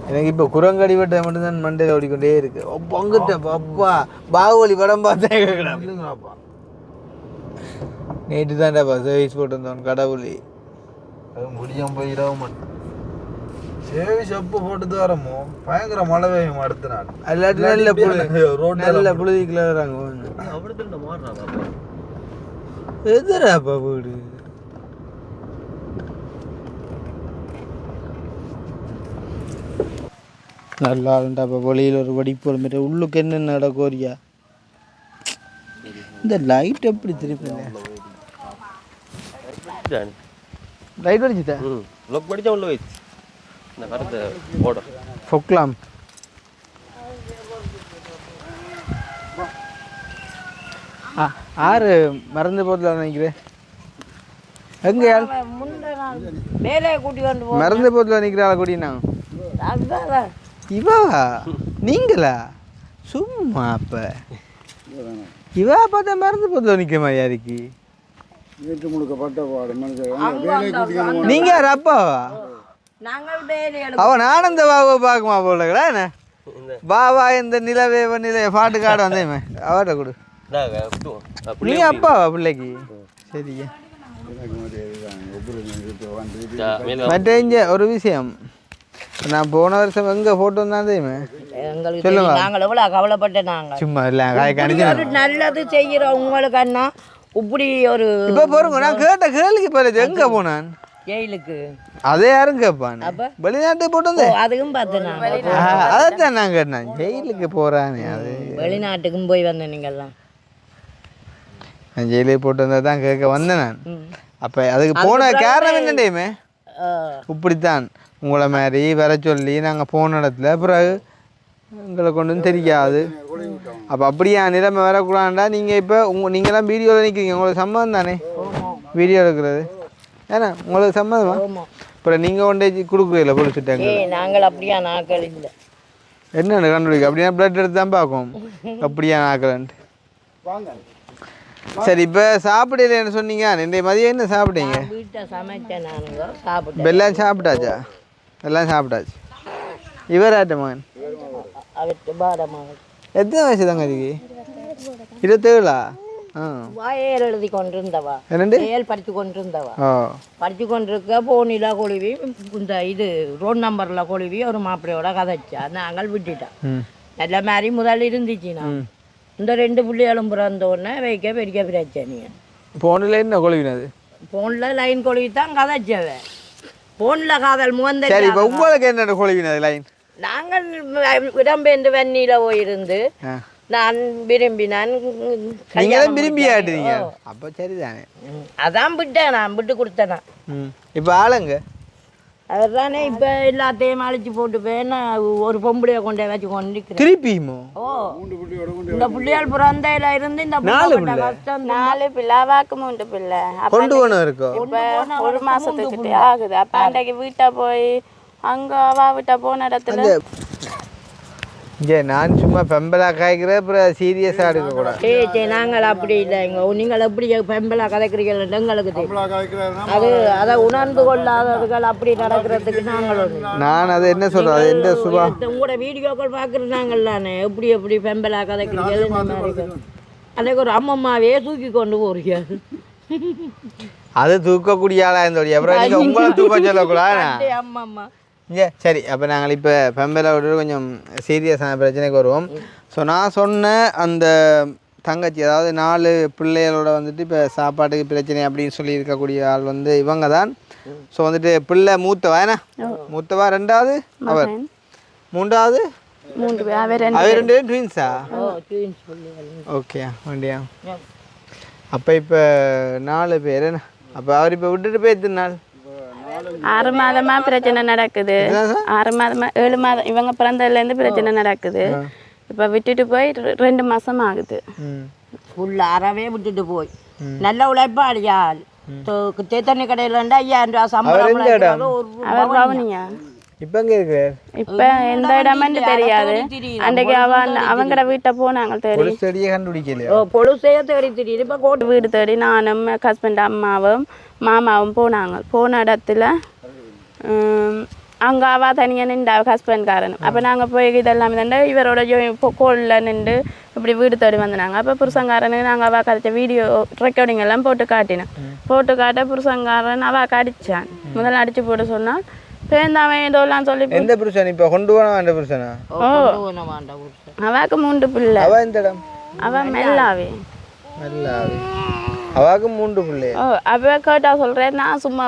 எனக்கு இப்போ குரங்கடி வட்டை மட்டும்தான் மண்டையில் ஓடிக்கொண்டே இருக்கு. பங்குட்டப்பா அப்பா பாகுபலி படம் பார்த்தேன் கேட்கலாப்பா. நேற்று தான்டாப்பா சர்வீஸ் போட்டு வந்தவன் கடவுளே. அது முடியாம போயிடாம சேவிஸ் எப்போ போட்டு வரமோ பயங்கர மழை பெய்யும் அடுத்த நாள். அல்லாட்டி நல்ல நல்ல புழுதிக்குள்ள வராங்க. எதுராப்பா வீடு நல்லா இருந்தாப்பா. வெளியில் ஒரு வடிப்போல் மாரி உள்ளுக்கு என்னென்ன நடக்கோரியா. இந்த லைட் எப்படி திருப்பி லைட் அடிச்சுட்டா லொக் படிச்சா உள்ள வைச்சு இந்த கருத்தை போட சொக்கலாம். ஆறு மறந்து போதில் நினைக்கிறேன். எங்க வேலையை கூட்டி கொண்டு மறந்து போதில் நிற்கிறாள கூட்டினா போகிறேன். இவவா நீங்களா சும்மா அப்ப இவா பார்த்தா மறந்து போதில் நிற்க மாதிரி யாருக்கு வீட்டு முழுக்க பட்ட பாடு மனுஷன். நீங்க யார் அப்பாவா? நாங்கள் வேலை அவன் ஆனந்த பாபா பார்க்குமா போலங்களா என்ன பாபா இந்த நிலவே நிலைய பாட்டு காடு வந்தேமே அவர்கிட்ட கொடு. நீ அப்பாவா பிள்ளைக்கு? சரியா. மற்ற இங்கே ஒரு விஷயம் நான் போன வருஷம் எங்க போட்டோ தான் தெரியுமே சொல்லுங்க. நாங்கள் எவ்வளோ கவலைப்பட்டேன். நாங்கள் சும்மா இல்லை நல்லது செய்கிறோம் உங்களுக்கு அண்ணா இப்படி ஒரு இப்போ போறோங்க. நான் கேட்ட கேள்விக்கு போறது எங்க போனான் ஜெயிலுக்கு அதே யாரும் கேட்பான் வெளிநாட்டுக்கு போட்டு வந்தேன். அதுக்கும் பார்த்தேன். அதைத்தான் நான் கேட்டேன் ஜெயிலுக்கு போறானே. அது வெளிநாட்டுக்கும் போய் வந்தேன். நீங்கள்லாம் நான் ஜெயிலுக்கு போட்டு வந்தா தான் கேட்க வந்தேன் நான். அப்போ அதுக்கு போன காரணம் என்னடையுமே இப்படித்தான் உங்களை மாதிரி வர சொல்லி நாங்கள் போன இடத்துல பிறகு எங்களை கொண்டு வந்து தெரியாது. அப்போ அப்படியா நிலைமை வரக்கூடாண்டா. நீங்கள் இப்போ நீங்களாம் வீடியோவில் நிற்கிறீங்க உங்களுக்கு சம்மதம் தானே வீடியோ எடுக்கிறது ஏன்னா உங்களுக்கு சம்மதமா? அப்புறம் நீங்கள் கொண்டே கொடுக்குறீங்களா போலீஸ்ட்டாங்க? நாங்கள் அப்படியா நாக்கள் இல்லை என்னென்ன கண்டுபிடிக்க அப்படின்னா பிளட் எடுத்து தான் பார்க்கும் அப்படியா நாக்கலன்ட்டு. சரி இப்போ சாப்பிடலன்னு சொன்னீங்க. இன்றைய மதியம் என்ன சாப்பிட்டீங்க? வீட்டை சமைச்சேன். நானுங்க சாப்பிட்டேன். எல்லாம் சாப்பிட்டாச்சா? எல்லாம் சாப்பிட்டாச்சு. இவராட்ட மகன் அவருக்கு பாரமாக எத்தனை வயசு தாங்க இதுக்கு? 27ஆ? வாயல் எழுதி கொண்டிருந்தவா ஏல் படித்து கொண்டிருந்தவா படித்து கொண்டிருக்க போனில கொழுவி இந்த இது ரோட் நம்பரில் கொழுவி ஒரு மாப்பிள்ளையோட கதைச்சா நாங்கள் விட்டுட்டோம். நல்ல மாதிரி முதல்ல இருந்துச்சுன்னா இந்த 2 பிள்ளைகளும் பிறந்தோடனே வைக்க பெரிய பிரச்சனைங்க. ஃபோனில் என்ன கொழுவினது? ஃபோனில் லைன் கொழுவி தான் கதைச்சவ. ஃபோனில் காதல் முகந்த. சரி இப்போ உங்களுக்கு என்ன கொழுவினது லைன்? நாங்கள் இடம்பெயர்ந்து வெந்நீல போயிருந்து நான் விரும்பினான். நீங்களும் விரும்பியாட்டுறீங்க. அப்போ சரிதானே. அதான் விட்டேன். நான் விட்டு கொடுத்தேனா. இப்போ ஆளுங்க அவர் தானே இப்போ எல்லாத்தையும் அழிச்சு போட்டு போய் ஒரு பொம்பளையை கொண்டே வச்சு கொண்டு திருப்பியுமோ? ஓ இந்த பிள்ளையால் பிறந்தையில இருந்து இந்த 4 பிள்ளை அவாக்கு 3 பிள்ளை கொண்டு போன இருக்கோ? இப்போ 1 மாசத்துக்கிட்டே ஆகுது. அப்போ அன்றைக்கு வீட்டை போய் அங்க அவா வீட்டை போன இடத்துல இங்கே நான் சும்மா பெம்பலா காய்க்கிறேன் அப்புறம் சீரியஸாக எடுக்கக்கூடாது. சரி நாங்கள் அப்படி இல்லைங்க. நீங்கள் எப்படி பெம்பலா கதைக்கிறீர்கள் எங்களுக்கு அது அதை உணர்ந்து கொள்ளாதவர்கள் அப்படி நடக்கிறதுக்கு நாங்கள் நான் அதை என்ன சொல்கிறேன், அது எந்த சுபா உங்களோட வீடியோக்கள் பார்க்குறது நாங்கள் தானே எப்படி எப்படி பெம்பலா கதைக்கிறீர்கள். அதுக்கு ஒரு அம்மம்மாவே தூக்கி கொண்டு போறீங்க. அது தூக்கக்கூடிய ஆளா இருந்தோடைய அப்புறம் நீங்கள் உங்களை தூக்க சொல்லக்கூடாது. அம்மம்மா சரி, அப்போ நாங்கள் இப்போ பெம்பலை விட்டு கொஞ்சம் சீரியஸான பிரச்சனைக்கு வருவோம். ஸோ நான் சொன்ன அந்த தங்கச்சி, அதாவது 4 பிள்ளைகளோட வந்துட்டு இப்போ சாப்பாட்டுக்கு பிரச்சனை அப்படின்னு சொல்லி இருக்கக்கூடிய ஆள் வந்து இவங்க தான். ஸோ வந்துட்டு பிள்ளை மூத்தவா என்ன மூத்தவா, 2வது அவர், 3வது அவர் 2 ட்வின்ஸா? ஓகே வண்டியா. அப்போ இப்போ 4 பேர் என்ன? அப்போ அவர் இப்போ விட்டுட்டு போய் எத்தனை நாள்? 6 மாதமா பிரச்சனை நடக்குது. 6 மாதமா 7 மாதம் இவங்க பிறந்ததுலேருந்து பிரச்சனை நடக்குது. இப்போ விட்டுட்டு போய் 2 மாசம் ஆகுது. ஃபுல்லாக அறவே விட்டுட்டு போய் நல்ல உழைப்பாளியா தேத்தண்ணி கடையில் 5000 ரூபா சம்பளம். அவர் கவனியா இப்போ எங்கே இருக்கு? இப்போ எந்த இடமென்னு தெரியாது. அன்றைக்கு அவங்கட வீட்டை போனாங்க தேடி. செடியை கண்டுபிடிக்கலையோ? பொழுசையே தேடி தெரியுது. இப்போ கோட்டு வீடு தேடி நானும் ஹஸ்பண்ட் அம்மாவும் மாமாவும் போனாங்க. போன இடத்துல அங்கே அவள் தனியாக நின்று ஹஸ்பண்ட்காரனும். அப்போ நாங்கள் போய் இதெல்லாம் நின்று இவரோட கோலில் நின்று இப்படி வீடு தேடி வந்தாங்க. அப்போ புருஷங்காரனுக்கு நாங்கள் அவள் கதைச்ச வீடியோ ரெக்கார்டிங் எல்லாம் போட்டு காட்டினேன். போட்டு காட்ட புருஷங்காரன் அவள் அடித்தான். முதல்ல அடித்து போட்டு சொன்னான். பேருந்தாவன் இதெல்லாம் சொல்லி எந்த புருஷன் இப்போ கொண்டு போன வேண்ட புருஷனா? அவாக்கு 3 பிள்ளை. அவ இந்த இடம் அவ மெல்லாவே அவாக்கு 3 பிள்ளை. அவ கேட்டா சொல்கிறேன், நான் சும்மா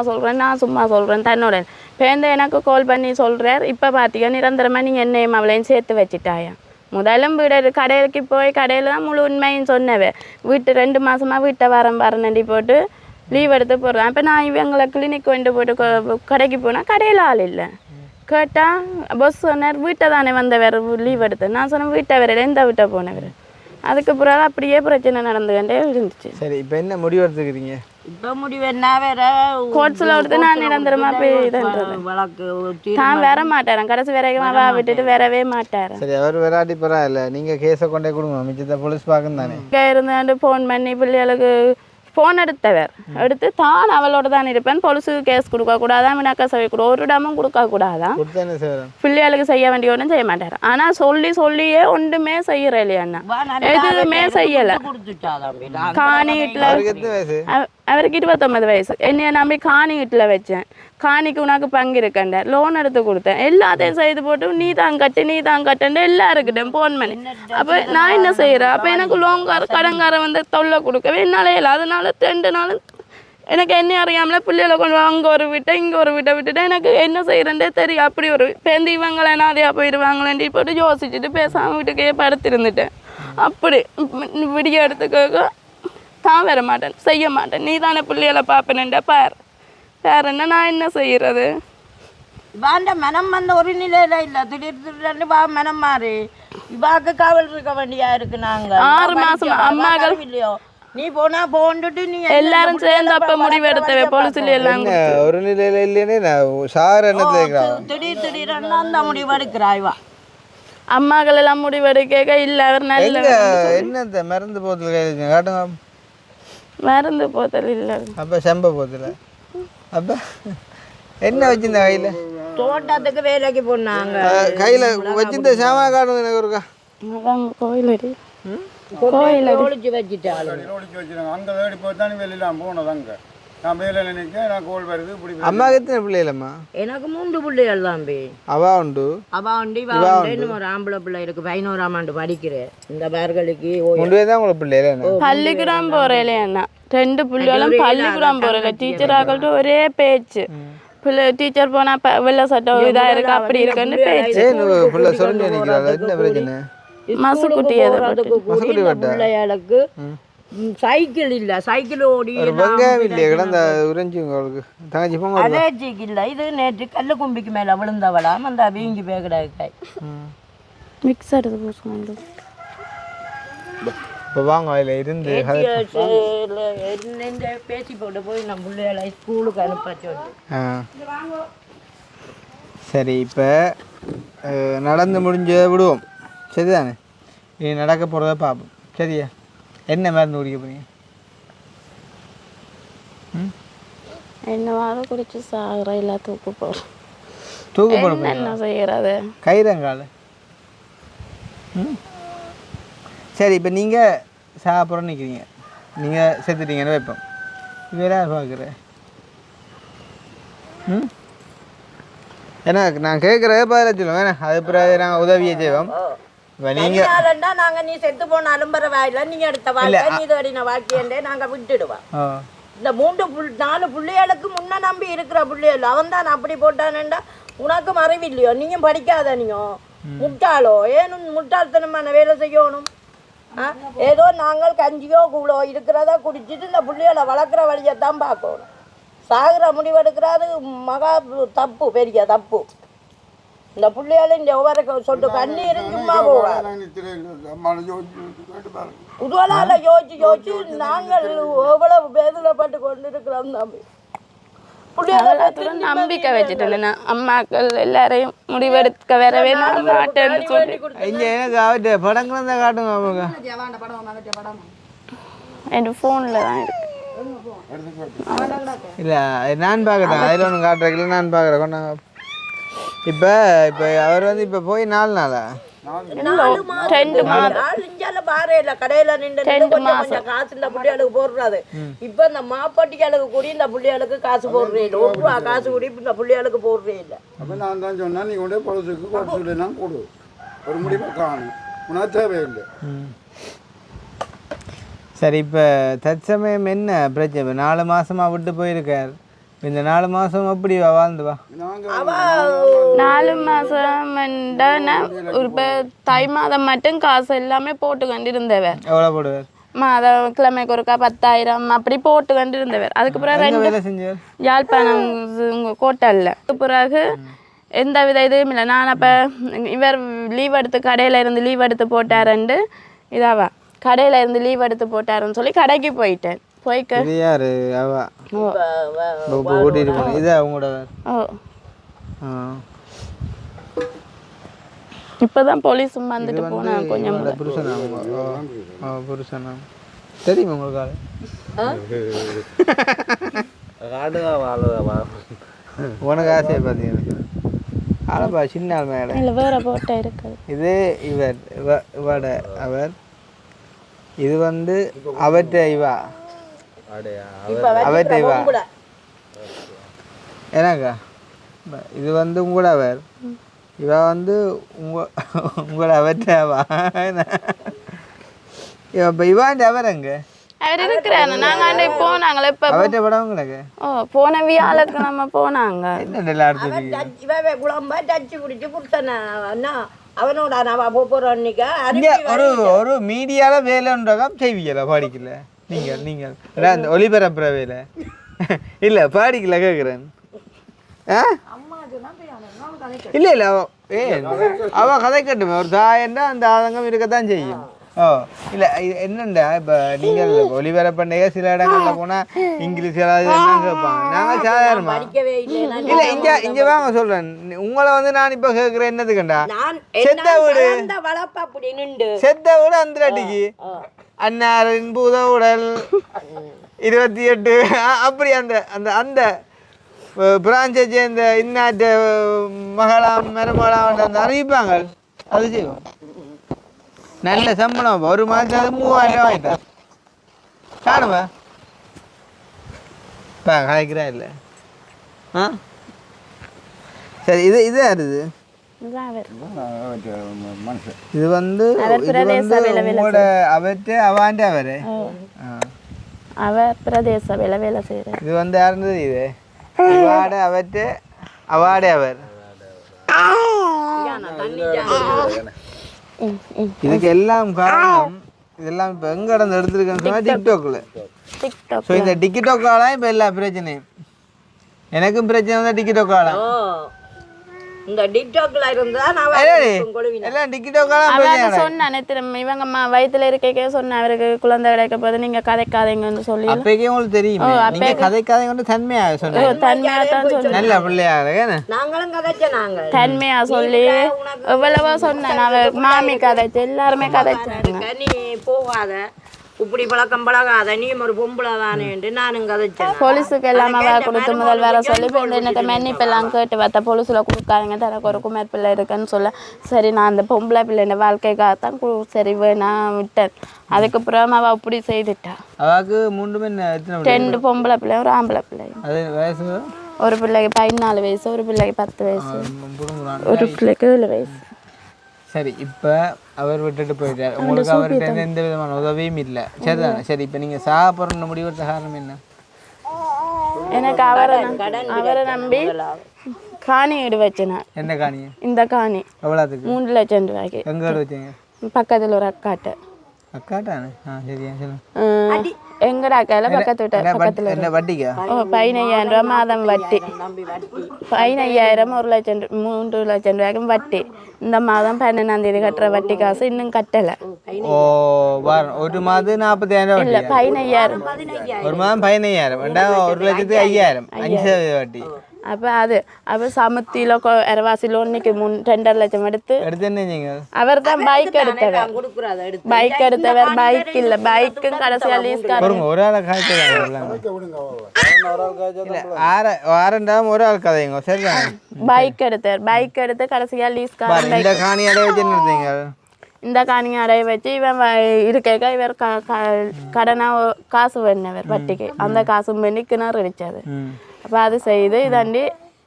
சொல்கிறேன் தன்னோட பேருந்து எனக்கு கால் பண்ணி சொல்கிறார். இப்போ பார்த்தீங்க நிரந்தரமாக நீங்கள் என்னையும் அவளையும் சேர்த்து வச்சுட்டாயா. முதலும் வீடு கடைக்கு போய் கடையில் தான் முழு உண்மையும் சொன்னவே. வீட்டு 2 மாதமாக வீட்டை வரேன்டி போட்டு லீவ் எடுத்து போடுறேன். அப்போ நான் இவங்களை கிளினிக் கொண்டு போய்ட்டு கடைக்கு போனால் கடையில் ஆள் இல்லை. கேட்டால் பஸ் சொன்னார் வீட்டை தானே வந்த வேறு லீவ் எடுத்து. நான் சொன்னேன் வீட்டை வேறு எந்த வீட்டை போனவர். அதுக்கு பிறகு அப்படியே பிரச்சனை நடந்துக்கிட்டே இருந்துச்சு. சரி, இப்போ என்ன முடிவு எடுத்துக்கிறீங்க? இப்போ முடிவு என்ன வேற கோர்ட்ஸில் எடுத்து நான் நிரந்தரமாக போய் இதுன்றது நான் வர மாட்டேறேன். கடைசி வரைக்கும் விட்டுட்டு வரவே மாட்டேன். சரி, அவர் விராட்டி பரவாயில்ல, நீங்கள் கேஸை கொண்டே கொடுங்க, மிச்சத்தை போலீஸ் பார்க்கணும் தானே. இங்கே இருந்து ஃபோன் பண்ணி பிள்ளைகளுக்கு ஃபோன் எடுத்து தான் அவளோட தான் இருப்பேன். பொலிசுக்கு கேஸ் கொடுக்கக்கூடாதான், வினாக்கா செய்யக்கூடாது, ஒரு இடமும் கொடுக்கக்கூடாதான். பிள்ளைகளுக்கு செய்ய வேண்டிய ஒன்றும் செய்ய மாட்டார். ஆனால் சொல்லியே ஒன்றுமே செய்யற இல்லையாண்ணா, எதுவுமே செய்யலை. காணி வீட்டில் அவருக்கு 29 வயசு. என்னைய நம்பி காணி வீட்டில் வச்சேன். காணிக்கு உனக்கு பங்கு இருக்கண்ட லோன் எடுத்து கொடுத்தேன். எல்லாத்தையும் செய்து போட்டு நீ தான் கட்டுன்னு எல்லாருக்கிட்டேன் ஃபோன் பண்ணி. அப்போ நான் என்ன செய்கிறேன்? அப்போ எனக்கு கடன்காரன் வந்து தொல்லை கொடுக்கவே என்னால் இல்லை. அதனால 2 நாள் எனக்கு என்ன அறியாமல பிள்ளைகளை கொண்டு அங்கே ஒரு வீட்டை இங்கே ஒரு வீட்டை விட்டுட்டு எனக்கு என்ன செய்கிறேன்டே தெரியும். அப்படி ஒரு பேருந்து இவங்களை நிறையா போயிடுவாங்களேன்டி போட்டு யோசிச்சுட்டு பேசாமல் வீட்டுக்கே படுத்திருந்துட்டேன். அப்படி விடிய எடுத்துக்க தான் வர மாட்டேன், செய்ய மாட்டேன். நீ தானே பிள்ளைகளை பார்ப்பேன்டா பார் என்ன நான் என்ன செய்கிறது? இவாண்ட மனம் வந்த ஒரு நிலையில இல்லை. திடீர்னு மனம் மாறி இவாக்கு காவல் இருக்க வேண்டியா இருக்கு. நாங்க 6 மாசம் அம்மாக்கள் இல்லையோ நீ போனா போண்டுட்டு நீ எல்லாரும் சேர்ந்து அப்ப முடிவு எடுத்தவே பொலிசில எல்லாம் ஒரு நிலையில இல்லையே சார் என்ன திடீர்னு அந்த முடிவு எடுக்கிறாய்வா. அம்மாக்கள் எல்லாம் முடிவு எடுக்க இல்லை. அவர் நல்ல என்ன மருந்து போத்தல் கையில் காட்டுங்க. மருந்து போத்தல் இல்லை. அப்போ செம்ப போத்தல. அப்போ என்ன வச்சிருந்த கையில்? தோட்டத்துக்கு வேலைக்கு போனாங்க. கையில் வச்சிருந்த சாமா காட்டுங்க எனக்கு இருக்கா. கோயிலடி ஒழிச்சு வச்சுட்டாங்க. அங்கே வேடி போய் தானே வெளியெல்லாம் போனது. அங்கே நான் வேலை நினைக்க நான் கோல் வருது. இப்படி அம்மாவுக்கு எத்தனை பிள்ளைகளம்மா? எனக்கு 3 பிள்ளைகள் தான். அவா உண்டு இன்னும் ஒரு ஆம்பளை பிள்ளை இருக்கு. 11ஆம் ஆண்டு படிக்கிறேன். இந்த பேர்களுக்கு தான் உங்களுக்கு பிள்ளைல பள்ளிக்கூடம் போறேன்னா 2 பிள்ளைகளும் பள்ளிக்கூடம் போறல. டீச்சர் ஆகட்டும் ஒரே பேச்சு. பிள்ளை டீச்சர் போனா வெள்ளை சட்டம் இதா இருக்கு அப்படி இருக்குன்னு பேச்சு. என்ன பிரச்சனை? மசுக்குட்டி பிள்ளைகளுக்கு சைக்கிள் இல்லை, சைக்கிள் ஓடி ஒரு வெங்காயம் இல்லையே கிடந்த உறைஞ்சி உங்களுக்கு தங்கச்சி போங்க. அலர்ஜிக்கு இல்லை. இது நேற்று கல்லு கும்பிக்கு மேலே விழுந்தவளாம், அந்த வீங்கி பேக்கிடாக்காய் மிக்ஸ் எடுத்து பூசுவாங்க. இப்போ வாங்க அதில் இருந்து பேசி போட்டு போய் நம்ம பிள்ளைகளை ஸ்கூலுக்கு அனுப்ப சொல்லி. சரி, இப்போ நடந்து முடிஞ்சதை விடுவோம், சரிதானே? நீ நடக்க போகிறத பார்ப்போம், சரியா? என்ன மருந்து குடிக்க போறீங்க? என்னவாவது குடிச்சு சாகுற இல்லை தூக்கு போகிறோம். தூக்கு போட என்ன செய்கிறது? கயிறங்கால. சரி, இப்போ நீங்கள் சாப்பிட்றோன்னு நிற்கிறீங்க, நீங்கள் செத்துட்டீங்கன்னு வைப்போம், வேற பார்க்குறேன். ஏன்னா நான் கேட்குறத பதில் சொல்லுவோம், ஏன்னா அது பிறகு நாங்கள் உதவியை செய்வோம். நாங்க நீ செத்து போனாலும் பரவாயில்ல, நீங்க எடுத்த வாழ்க்கை நீ தேடின வாழ்க்கையண்டே நாங்க விட்டுடுவோம். இந்த 4 பிள்ளைகளுக்கு முன்ன நம்பி இருக்கிற பிள்ளைகள் அவன் தான் அப்படி போட்டானேண்டா. உனக்கு மறைவில்லையோ, நீங்க படிக்காத, நீங்க முட்டாளோ, ஏனும் முட்டாள்தனமான வேலை செய்யணும். ஏதோ நாங்கள் கஞ்சியோ கூழோ இருக்கிறதா குடிச்சிட்டு இந்த பிள்ளைகளை வளர்க்குற வழியத்தான் பார்க்கணும். சாகுற முடிவெடுக்கிறது மகா தப்பு, பெரிய தப்பு. இந்த பிள்ளையால இந்த ஒவ்வொரு சொட்டு கண்ணீர் சும்மா போவாங்க. உதவலால யோசிச்சு நாங்கள் எவ்வளவு வேதனைப்பட்டு கொண்டு இருக்கிறோம். தம்பி நம்பிக்கை வச்சுட்டேன், அம்மாக்கள் எல்லாரையும் முடிவெடுக்க வரவே நான் மாட்டேன்னு சொல்லி படங்கள் தான் காட்டுங்க. என் ஃபோனில் தான் இருக்கு. இல்லை நான் பார்க்குறேன், அதில் ஒன்று காட்டுறதுல நான் பார்க்குறேன். கொண்டாங்க. இப்போ அவர் வந்து இப்போ போய் 4 நாளா 2 மாதம் பாறையில கடையில நின்று கொஞ்சம் காசு இந்த பிள்ளைகளுக்கு போடுறாது. இப்ப இந்த மாப்பாட்டிகளுக்கு கூடி இந்த பிள்ளைகளுக்கு காசு போடுறே இல்லை. 1 ரூபா காசு கூடி இந்த பிள்ளைகளுக்கு போடுறே இல்லை. அப்போ நான் தான் சொன்னேன், நீ கொண்டே பொழுதுக்கு கொடுத்துலாம் கொடு, ஒரு முடிவை காணும், உனக்கு தேவையில்லை. சரி, இப்போ தற்சமயம் என்ன பிரச்சனை? 4 மாதமாக விட்டு போயிருக்கார். இந்த 4 மாதம் அப்படி வாழ்ந்து வா. 4 மாதம் இப்போ தை மாதம் மட்டும் காசு எல்லாமே போட்டு கண்டிருந்தவர். எவ்வளோ போடுவார்? மாதம் கிழமைக்கு ஒருக்கா 10,000 அப்படி போட்டு கண்டிருந்தவர். அதுக்கு பிறகு வேலை செஞ்சார் யாழ்ப்பாணம் கோட்டல்ல. பிறகு எந்த வித இதுவும் இல்லை. நான் அப்போ இவர் லீவ் எடுத்து கடையில் இருந்து லீவ் எடுத்து போட்டாருண்டு இதாவா கடையில் இருந்து லீவ் எடுத்து போட்டாருன்னு சொல்லி கடைக்கு போயிட்டேன். போய்க்க யாரு அவ ஓட்டிட்டு போன இது அவங்களோட. இப்போதான் போலீஸும் வந்துட்டு போனாங்க. கொஞ்சம் புருஷனா தெரியுமா உங்களுக்கு? உனக்கு ஆசையை பார்த்தீங்க ஆளப்பா சின்ன ஆள் மேடம் இல்லை வேற போட்டோ இருக்குது. இது இவட அவர் இது வந்து அவற்ற இவா அவற்ற இவா ஏன்னாக்கா இது வந்து உங்களோட அவர் இவ வந்து உங்களோட அவற்றாவா இப்போ இவாண்ட அவர் அங்கே அவர் இருக்கிறாரு. நாங்கள் அன்றைக்கு போனாங்களே இப்போ அவற்ற படம் கிடக்கு. போன வியாழக்கு நம்ம போனாங்க. என்ன குழம்பா டச்சு பிடிச்சி புருஷனா அவனோட ஒரு மீடியால வேலைன்றதான் செய்வீங்களா? பாடிக்கல நீங்கள் அந்த ஒளிபரப்புற வேலை இல்லை பாடிக்கல கேட்குறேன். இல்லை அவ கதை கட்டுமே ஒரு தாயன்னா அந்த ஆதங்கம் இருக்கத்தான் செய்யும். இல்லை என்னண்டா இப்போ நீங்கள் ஒளிபரப்பண்டைய சில இடங்கள்ல போனால் இங்கிலீஷ் ஏதாவது கேட்பாங்க. நாங்கள் சாதாரணமா இல்லை இங்கே வாங்க சொல்கிறேன். உங்களை வந்து நான் இப்போ கேட்குறேன் என்னதுக்குண்டா செத்த வீடு அந்த அடிக்கு அன்னாரின் பூத உடல் 28 அப்படி அந்த அந்த அந்த பிரான்ச்சை சேர்ந்த இன்னாற்ற மகளாம் மருமகளாம் அந்த அறிவிப்பாங்க. அது செய்வோம். நல்ல சம்பளம் ஒரு மாதம் 3000 வாங்கிட்டா காணுவா கலைக்கிறா இல்லை. சரி இது யாருது? இது வந்து உங்களோட அவற்ற அவாண்ட அவரு அவர் பிரதேச வேலை செய்கிறார். இது வந்து யாருந்தது? இது இவாட அவற்ற அவாட அவர். இதுக்கு எல்லாம் காரணம் இதெல்லாம் இப்போ எங்கே இடந்து எடுத்துருக்கேன்னு சொன்னால் டிக்டாக்ல. டிக்டாக் ஸோ இந்த டிக்டாக்கால இப்போ எல்லா பிரச்சனையும் எனக்கும் பிரச்சனை வந்து டிக்டாக்கால. இந்த டிக்டாக்ல இருந்தா நான் எல்லாம் டிக்டாக்கால அவன் சொன்னானே திரும்ப இவங்க வயிற்றுல இருக்கே சொன்ன அவருக்கு குழந்தை கிடைக்க போது நீங்க கதைக்காதீங்கன்னு சொல்லி அப்போக்கே உங்களுக்கு தெரியும் நீங்க கதைக்காதீங்கன்னு தன்மையாக சொன்னீங்க. தன்மையா தான் சொல்லி நல்ல பிள்ளையாக நாங்களும் கதைச்ச நாங்க தன்மையா சொல்லி எவ்வளவோ சொன்னேன் அவ மாமி கதைச்சு எல்லாருமே கதைச்சாங்க. நீ போகாத இப்படி பழக்கம் பழகாத நீ ஒரு பொம்பளை தானேன்ட்டு நானும் கதைச்சேன். போலீஸுக்கு எல்லாம் அவ கொடுத்து முதல் வேற சொல்லி இப்போ என்னட்ட மன்னிப்பெல்லாம் கேட்டு பார்த்தா போலீஸில் கொடுக்காதீங்க தனக்கு ஒரு குமார் பிள்ளை இருக்குன்னு சொல்ல சரி நான் அந்த பொம்பளை பிள்ளைங்க வாழ்க்கைக்காகத்தான் சரி வேணாம் விட்டேன். அதுக்கப்புறம் அவள் அப்படி செய்துட்டா. அவாக்கு 3 பேர் 2 பொம்பளை பிள்ளை ஒரு ஆம்பளை பிள்ளை. அது வயசு ஒரு பிள்ளைக்கு 14 வயசு ஒரு பிள்ளைக்கு 10 வயசு ஒரு பிள்ளைக்கு 7 வயசு. சரி இப்போ அவர் விட்டுட்டு போயிட்டார். உங்களுக்கு அவர்கிட்ட எந்த விதமான உதவியும் இல்லை. சரிதானே? சரி இப்போ நீங்கள் சாப்பிட்ற முடிவெடுத்த காரணம் என்ன? எனக்கு அவரை நம்பி காணி ஈடு வச்சேன். என்ன காணி? இந்த காணி எவ்வளோத்துக்கு? 3 லட்சம் ரூபாய்க்கு. எங்கே வச்சீங்க? பக்கத்தில் ஒரு அக்காட்ட. அக்காட்டானே? சரியா சொல்லுங்க. எங்கட அக்கால பக்கத்து பக்கத்துல என்ன வட்டிக்கா? 15,000 ரூபா மாதம் வட்டி. 15,000 1 லட்சம் 3 லட்சம் ரூபாய்க்கும் வட்டி. இந்த மாதம் 12ஆம் தேதி கட்டுற வட்டி காசு இன்னும் கட்டலை. ஓ ஒரு மாதம் 40,000 இல்லை 15,000. ஒரு மாதம் 15,000 1,05,000 5% வட்டி. அப்போ சமத்தில அரவாசி லோன்னுக்கு 2.5 லட்சம் எடுத்து என்ன அவர் தான் பைக் எடுத்தவர். பைக் இல்லை பைக்கும் கடைசியாக லீஸ் ஒரு ஆள் ஒரு ஆள் கதைங்க. சரிதான். பைக் எடுத்து கடைசியாக லீஸ் இந்த காணி அடைய வச்சு இந்த காணியை அடைய வச்சு இவன் இருக்க இவர் கடனாக காசு வேணவர் வட்டிக்கு. அந்த காசும் பண்ணி கிணறு அடிச்சாது. அப்போ அது செய்து இதாண்டி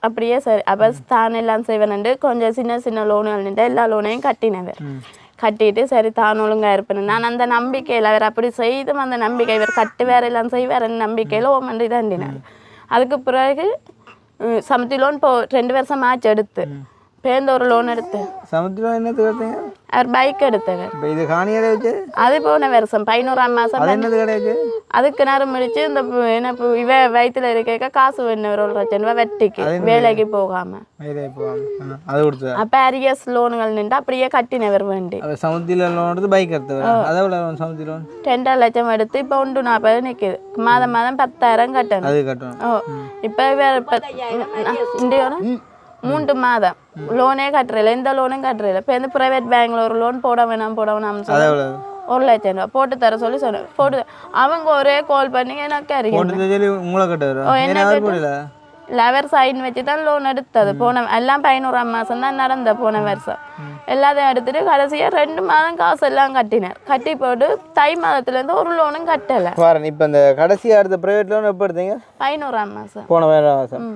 அப்படியே சரி. அப்போ தான் எல்லாம் செய்வேன்ண்டு கொஞ்சம் சின்ன சின்ன லோனுகள் நின்று எல்லா லோனையும் கட்டினவர். கட்டிட்டு சரி தான் ஒழுங்காக இருப்பேன் நான் அந்த நம்பிக்கையில் அவர் அப்படி செய்தும் அந்த நம்பிக்கை இவர் கட்டு வேற எல்லாம் செய்வார்ன்னு நம்பிக்கையில் ஓமண்டி தாண்டினார். அதுக்கு பிறகு சமத்தி லோன் 2 வருஷம் ஆச்சு எடுத்து பேருந்து ஒரு லோன் எடுத்து. சமத்தி லோன் என்னது எடுத்தீங்க? அவர் பைக் எடுத்தவர். இது காணி அடைய வச்சு அது போன வருஷம் 11ஆம் மாதம் என்னது கிடையாது. அதுக்கு நேரம் முடிச்சு இந்த என்ன இவ வயிற்றுல இருக்க காசு வேணும் 1 லட்சம் ரூபாய் வட்டிக்கு வேலைக்கு போகாம. அப்போ அரியஸ் லோனுகள் நின்று அப்படியே கட்டினவர் வேண்டி சமத்தி லோன் எடுத்து பைக் எடுத்தவர். அதோட சமத்தி லோன் 2.5 லட்சம் எடுத்து இப்போ 140 நிற்குது. மாதம் 10,000 கட்டணும். அது கட்டணும். இப்போ வேறு 3 மாதம் லோனே கட்டுறல எந்த லோனும் கட்டுறல. இப்போ வந்து ப்ரைவேட் பேங்க்ல ஒரு லோன் போட வேணாம்னு சொல்லி 1 லட்சம் ரூபா போட்டு தர சொல்லி சொன்னேன். போட்டு அவங்க ஒரே கால் பண்ணி எனக்கு இல்லை அவர் சைன் வச்சு தான் லோன் எடுத்தது. எல்லாம் 11ஆம் மாதம் தான் நடந்த போன வருஷம். எல்லாத்தையும் எடுத்துட்டு கடைசியாக 2 மாதம் காசு எல்லாம் கட்டினார். கட்டி போட்டு தை மாதத்துலேருந்து ஒரு லோனும் கட்டலை. இப்போ இந்த கடைசியாக எடுத்த ப்ரைவேட் லோன் எப்போ எடுத்தீங்க? 11ஆம் மாதம். போன 11ஆம் மாதம்.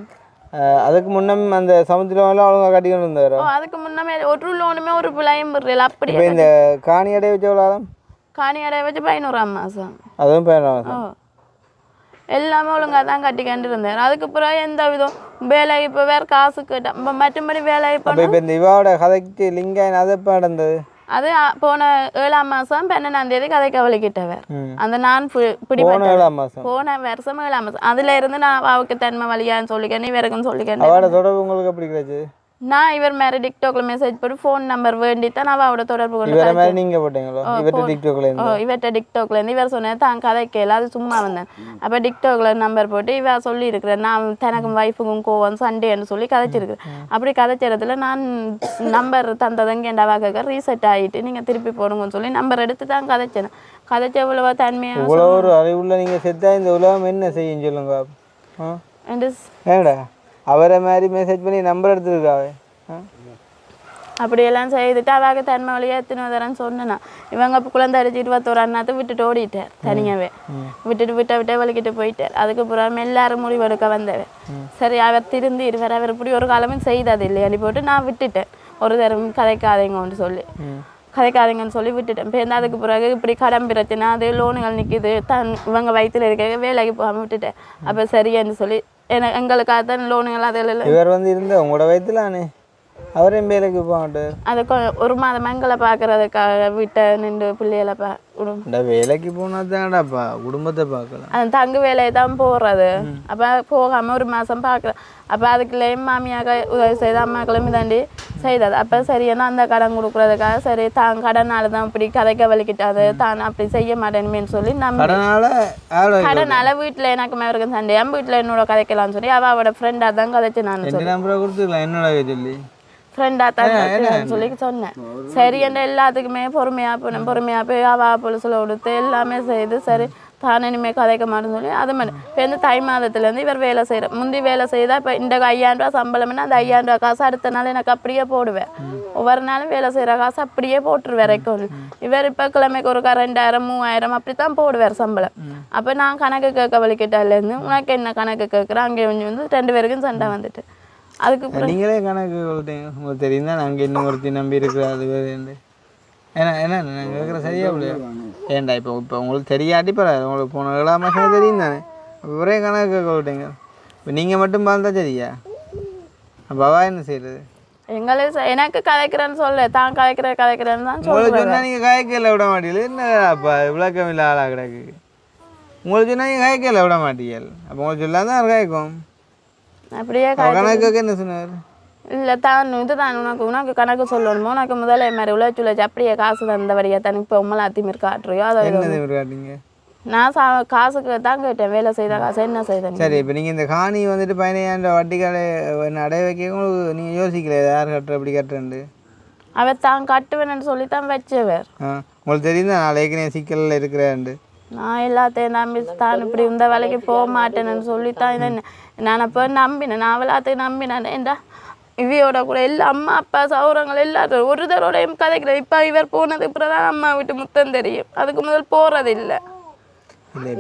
அதுக்கு முன்னம் அந்த சமுத்தி லோன்லாம் ஒழுங்காக கட்டிக்கொண்டு இருந்தார். அதுக்கு முன்னமே ஒரு லோனுமே ஒரு பிள்ளையும் விடல. அப்படி இந்த காணி அடைய வச்சு எவ்வளோ ஆகும்? காணி அடைய வச்சு 11ஆம் மாதம். அதுவும் 11ஆம் மாதம். எல்லாமே ஒழுங்காக தான் கட்டிக்கிட்டு இருந்தார். அதுக்கு பிறகு எந்த விதம் வேலை இப்போ வேறு காசு கேட்டான் மற்றபடி வேலை. இப்போ இந்த இவாவோட கதைக்கு லிங்காயின் அது எப்போ நடந்தது? அது போன 7ஆம் மாதம் 12ஆம் தேதி கதை கவலைக்கிட்டவர். அந்த நான் போன 7ஆம் மாதம் போன வருஷம் 7ஆம் மாதம். அதுல இருந்து நான் அவருக்கு தன்மை வழியான்னு சொல்லிக்கேன் இவருக்குன்னு சொல்லிக்கேன். அவரோட தொடர்பு உங்களுக்கு எப்படி கிடைச்சு? நான் இவர் மேலே டிக்டாக்ல மெசேஜ் போட்டு ஃபோன் நம்பர் வேண்டி தான் நான் அவரோட தொடர்பு கொண்டு நீங்கள் போட்டீங்களோ? இவர்கிட்ட டிக்டாக்ல இருந்து இவர் சொன்னேன் தான் கதை கேள அது சும்மா வந்தேன். அப்போ டிக்டாக்ல நம்பர் போட்டு இவர் சொல்லியிருக்கிறேன் நான் தனக்கும் ஒய்ஃபுக்கும் கோவம் சண்டேன்னு சொல்லி கதைச்சிருக்கிறேன். அப்படி கதைச்சதுல நான் நம்பர் தந்ததுங்க என் அவாக்க ரீசெட் ஆகிட்டு நீங்கள் திருப்பி போடுங்கன்னு சொல்லி நம்பர் எடுத்து தான் கதைச்சேன். கதைச்ச இவ்வளவா தன்மையாக இவ்வளோ ஒரு அறிவுள்ள நீங்கள் செத்தா இந்த உலகம் என்ன செய்யும் சொல்லுங்க. ஏடா அவரை மாதிரி மெசேஜ் பண்ணி நம்பர் எடுத்துருக்காவே. அப்படியெல்லாம் செய்துட்டு அவாக தன்மை வழியாக எத்தனை சொன்னேன்னா இவங்க குழந்தை அடிச்சு 21 அண்ணாத்து விட்டுட்டு ஓடிட்டார். தனியாகவே விட்டே வலிக்கிட்டு போயிட்டார். அதுக்கப்புறம் எல்லாரும் முடிவெடுக்க வந்தவர். சரி அவர் திருந்தி இருவர் அவர் இப்படி ஒரு காலமும் செய்தது இல்லையா போட்டு நான் விட்டுட்டேன். ஒரு தரம் கதைக்காதீங்கன்னு சொல்லி விட்டுட்டேன். இப்போ அதுக்கு பிறகு இப்படி கடன் பிரச்சனை அது லோனுகள் நிற்கிது இவங்க வயிற்றுல இருக்க வேலைக்கு போகாமல் விட்டுட்டேன். அப்போ சரியான்னு சொல்லி எங்களுக்காக தான் லோனுகள் அதில் இவர் இருந்த உங்களோட வயிற்றுலானே அவரையும் வேலைக்கு போகட்டு அது ஒரு மாதம் எங்களை பார்க்கறதுக்காக வீட்டை நின்று பிள்ளைகளை இந்த வேலைக்கு போனால் தான்டாப்பா குடும்பத்தை பார்க்கலாம். அந்த தங்கு வேலையை தான் போகிறது. அப்போ போகாமல் ஒரு மாதம் பார்க்குறேன். அப்போ அதுக்குள்ளேயும் மாமியாக உதவி செய்து அம்மாக்களும் இதாண்டி செய்தது. அப்போ சரியான அந்த கடன் கொடுக்குறதுக்காக சரி தான் கடனால தான் இப்படி கதைக்க வலிக்கிட்டாது தான் அப்படி செய்ய மாட்டேன்னு சொல்லி நம்ம கடனால வீட்டில் எனக்கு மேவருக்கு சண்டே என் வீட்டில் என்னோட கதைக்கலாம்னு சொல்லி அவளோட ஃப்ரெண்டாக தான் கதைச்சு நான் கொடுத்துக்கலாம் என்னோட சொல்லி ஃப்ரெண்டாக தான் சொல்லி சொன்னேன். சரி என்ன எல்லாத்துக்குமே பொறுமையாக போய் அவள் பொலிசில் கொடுத்து எல்லாமே செய்து சரி தான் இனிமேல் கதைக்க மாட்டேன்னு சொல்லி அது மாதிரி இப்போ இந்த தை மாதத்துலேருந்து இவர் வேலை செய்கிற முந்தி வேலை செய்தால் இப்போ இந்த 5000 ரூபா சம்பளம்னா அந்த 5000 ரூபா காசு அடுத்த நாள் எனக்கு அப்படியே போடுவேன். ஒவ்வொரு நாளும் வேலை செய்கிற காசு அப்படியே போட்டுருவேன் ரெக்கார்டு. இவர் இப்போ கிழமைக்கு ஒரு 2000 3000 அப்படி தான் போடுவார் சம்பளம். அப்போ நான் கணக்கு கேட்க வலிக்கிட்டாலேருந்து உனக்கு என்ன கணக்கு கேட்குறேன் அங்கே வந்து 2 பேருக்கும் சண்டை வந்துட்டு அதுக்கு நீங்களே கணக்கு சொல்லிட்டீங்க. உங்களுக்கு தெரியும் தான் நாங்கள் இன்னும் ஒருத்தி நம்பி இருக்கிறோம் அது வேறு ஏன்னா நாங்கள் கேட்குற சரியா இல்லையா ஏன்டா இப்போ உங்களுக்கு தெரியாட்டி பரவாயில்ல உங்களுக்கு போன 7 மாதம் தெரியும் தானே அப்போ ஒரே கணக்கு கேட்க விட்டீங்க. இப்போ நீங்கள் மட்டும் பார்த்தா சரியா அப்போ அவா என்ன செய்கிறது எங்களுக்கு எனக்கு கதைக்கிறேன்னு சொல்ல தான் கதைக்கிறேன்னு தான் உங்களுக்கு சொன்னால் நீங்கள் காய்க்கல விட மாட்டீங்க என்னப்பா விளக்கம் இல்லை ஆளாக கிடக்கு உங்களுக்கு சொன்னால் நீங்கள் காய்க்கல விட மாட்டீங்க அப்போ உங்களுக்கு சொல்லாதான் தான் காய்க்கும் அப்படியே கணக்கு என்ன சொன்னார் இல்லை தான் இதுதான் உனக்கு கணக்கு சொல்லணுமோ உனக்கு முதல்ல மாதிரி உழைச்சி அப்படியே காசு தந்தபடியா தான் இப்போ உண்மை அத்திமீர் காட்டுறியோ அதை காட்டுங்க நான் காசுக்கு தான் கேட்டேன் வேலை செய்த காசு என்ன செய்தேன். சரி இப்போ நீங்கள் இந்த காணி வந்துட்டு 15000 வட்டி கடை என்ன அடைய வைக்க உங்களுக்கு நீங்கள் யோசிக்கல யார் கட்டுற எப்படி கட்டுறேன்ட்டு அவர் தான் கட்டுவேன்னு சொல்லி தான் வச்சவர். உங்களுக்கு தெரியும் தான் நான் ஏற்கனவே சிக்கலில் இருக்கிறேன்ட்டு நான் எல்லாத்தையும் நம்பி தான் இப்படி இந்த வேலைக்கு போக மாட்டேன்னு சொல்லித்தான் இதை நான் அப்போ நம்பினேன். நான் எல்லாத்தையும் நம்பினேன். ஏண்டா இவையோட கூட எல்லா அம்மா அப்பா சௌரங்கள் எல்லாரும் ஒரு தரோடையும் கதைக்கிறேன். இப்போ இவர் போனது இப்பதான் அம்மா விட்டு முத்தம் தெரியும். அதுக்கு முதல் போறது இல்லை.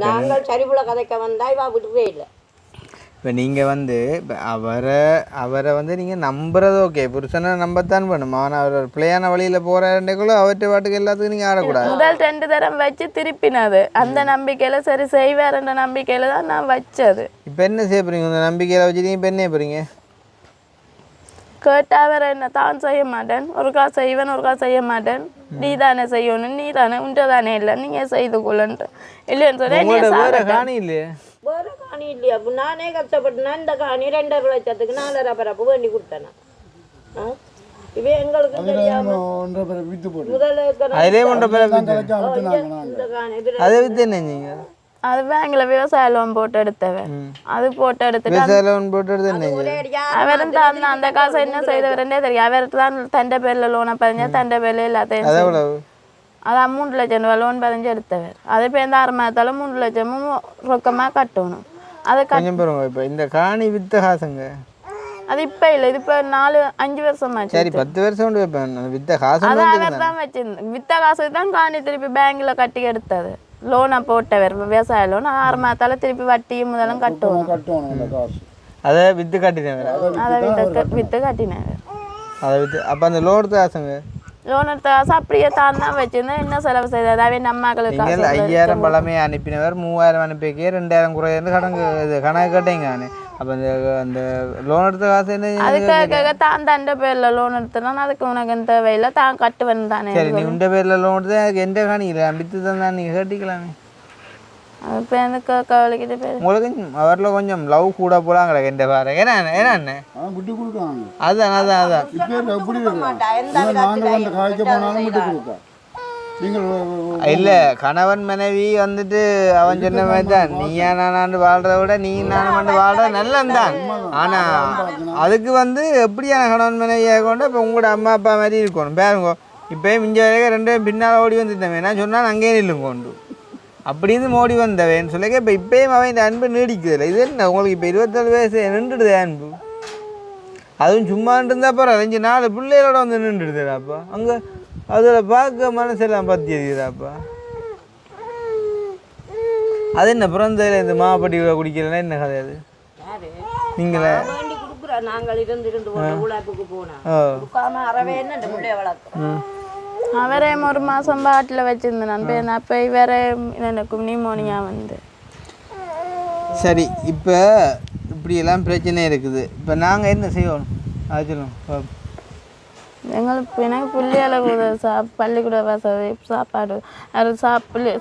நாங்கள் சரிபுல கதைக்க வந்தா இவா விடுவே இல்லை. இப்போ நீங்கள் வந்து இப்போ அவரை வந்து நீங்கள் நம்புறது ஓகே புருஷனை நம்பத்தான் பண்ணும். ஆனால் அவர் பிள்ளையான வழியில் போகிறாண்டேக்குள்ள அவர்கிட்ட பாட்டுக்கு எல்லாத்துக்கும் நீங்கள் ஆடக்கூடாது. முதல் 2 தரம் வச்சு திருப்பினது அந்த நம்பிக்கையில் சரி செய்வார்ன்ற நம்பிக்கையில் தான் நான் வச்சது. இப்போ என்ன செய்ய போகிறீங்க இந்த நம்பிக்கையில் வச்சுட்டீங்க இப்போ என்ன போகிறீங்க கேட்டால் வேற என்ன தான் செய்ய மாட்டேன் ஒரு காசு செய்வேன் ஒரு காசு செய்ய மாட்டேன் நீ தானே செய்யணும் நீ தானே உண்ட தானே இல்லை நீங்கள் செய்து கொள்ளன்ட்டு இல்லைன்னு சொன்னேன் காணி இல்லையே வேறு காணி இல்லையா அப்போ நானே கஷ்டப்பட்டுனா இந்த காணி 2.5 லட்சத்துக்கு 4.5 பரப்பு வேண்டி கொடுத்தேன். இவே எங்களுக்கு அதை வித்து என்ன நீங்கள் அது பேங்க்ல விவசாய லோன் போட்டு எடுத்தவன் அது போட்டு எடுத்துட்டு அவரும் தான் அந்த காசை என்ன செய்தவரே தெரியும். அவருக்கு தான் தண்டை பேர்ல லோனை பதிஞ்சா தண்டை பேர்ல எல்லாத்தையும் அதான் 3 லட்சம் ரூபா லோன் பதிஞ்சு எடுத்தவர். அது இப்போ இந்த 6 மாதத்தாலும் 3 லட்சமும் ரொக்கமாக கட்டணும். அது இப்போ இந்த காணி வித்த காசுங்க அது இப்போ இல்லை இது இப்போ 4-5 வருஷமாச்சு. சரி 10 வருஷம் வித்த காசு அதான் அவர் தான் வச்சிருந்தேன். வித்த காசு தான் காணி திருப்பி பேங்க்ல கட்டி எடுத்தது லோனை போட்டவர் விவசாய லோன் 6 மாதத்தால திருப்பி வட்டியும் முதலும் கட்டணும். அதை வித்து கட்டினவர் வித்து கட்டினவர் அதை வித்து அப்போ அந்த லோன் எடுத்த காசுங்க லோன் எடுத்த காசு அப்படியே தான் தான் வச்சிருந்தேன். என்ன செலவு செய்தார் அவை நம்மளுக்கு 5000 பழமையை அனுப்பினவர் 3000 அனுப்பிக்கே 2000 குறையிருந்து கணக்கு கட்டிங்க. அப்போ அந்த லோன் எடுத்த காசு என்ன அதுக்காக தான் தண்டை பேரில் லோன் எடுத்துனா அதுக்கு உனக்கு தேவையில்லை தான் கட்டுவேன் தானே. சரி நீ உண்ட பேரில் லோன் எடுத்து எனக்கு எந்த காணிக்கல வித்து தான் நீங்கள் கேட்டிக்கலாமே. இப்போ எனக்கு கவலைக்கிட்ட பேர் உங்களுக்கு அவரில் கொஞ்சம் லவ் கூட போலாம் கிடக்கு எந்த பாரு என்ன அதான் அதான் அதான் இல்லை கணவன் மனைவி வந்துட்டு அவன் சொன்ன மாதிரி தான் நீயா நானாண்டு வாழ்றத விட நீ நானும் வாழ்றது நல்லந்தான். ஆனால் அதுக்கு வந்து எப்படியான கணவன் மனைவியாக கொண்டு இப்போ உங்களோட அம்மா அப்பா மாதிரி இருக்கணும் பாருங்க. இப்போயும் மிஞ்ச வரைக்கும் 2 பேரும் பின்னால் ஓடி வந்துட்டேன் நான் சொன்னால் அங்கேயே நில்லுங்க கொண்டு அப்படின்னு மோடி வந்தவன் சொல்லிக்க. இப்போ இப்போயும் அவன் இந்த அன்பு நீடிக்குதில்லை. இது என்ன உங்களுக்கு இப்போ 24 வயசு நின்றுடுது அன்பு அதுவும் சும்மா இருந்தா அப்புறம் 5-4 பிள்ளைகளோட வந்து நின்றுடுதுடாப்பா அங்கே அதில் பார்க்க மனசெல்லாம் பற்றியதுடாப்பா. அது என்ன பிறந்ததில் இந்த மாப்பட்டி குடிக்கிறேன்னா என்ன கதை அது நீங்களே நாங்கள் இருந்து உழைப்புக்கு போனோம் அறவே என்ன பிள்ளைய வளர்த்தோம். அவரே 1 மாதம் பாட்டில் வச்சுருந்தேன் நான் அப்போ வேற எனக்கு நிமோனியா வந்து. சரி இப்போ இப்படியெல்லாம் பிரச்சனை இருக்குது. இப்போ நாங்கள் என்ன செய்யணும் அது சொல்லுவோம். எனக்கு பிள்ளைகளுக்கு பள்ளிக்கூட வசதி சாப்பாடு அது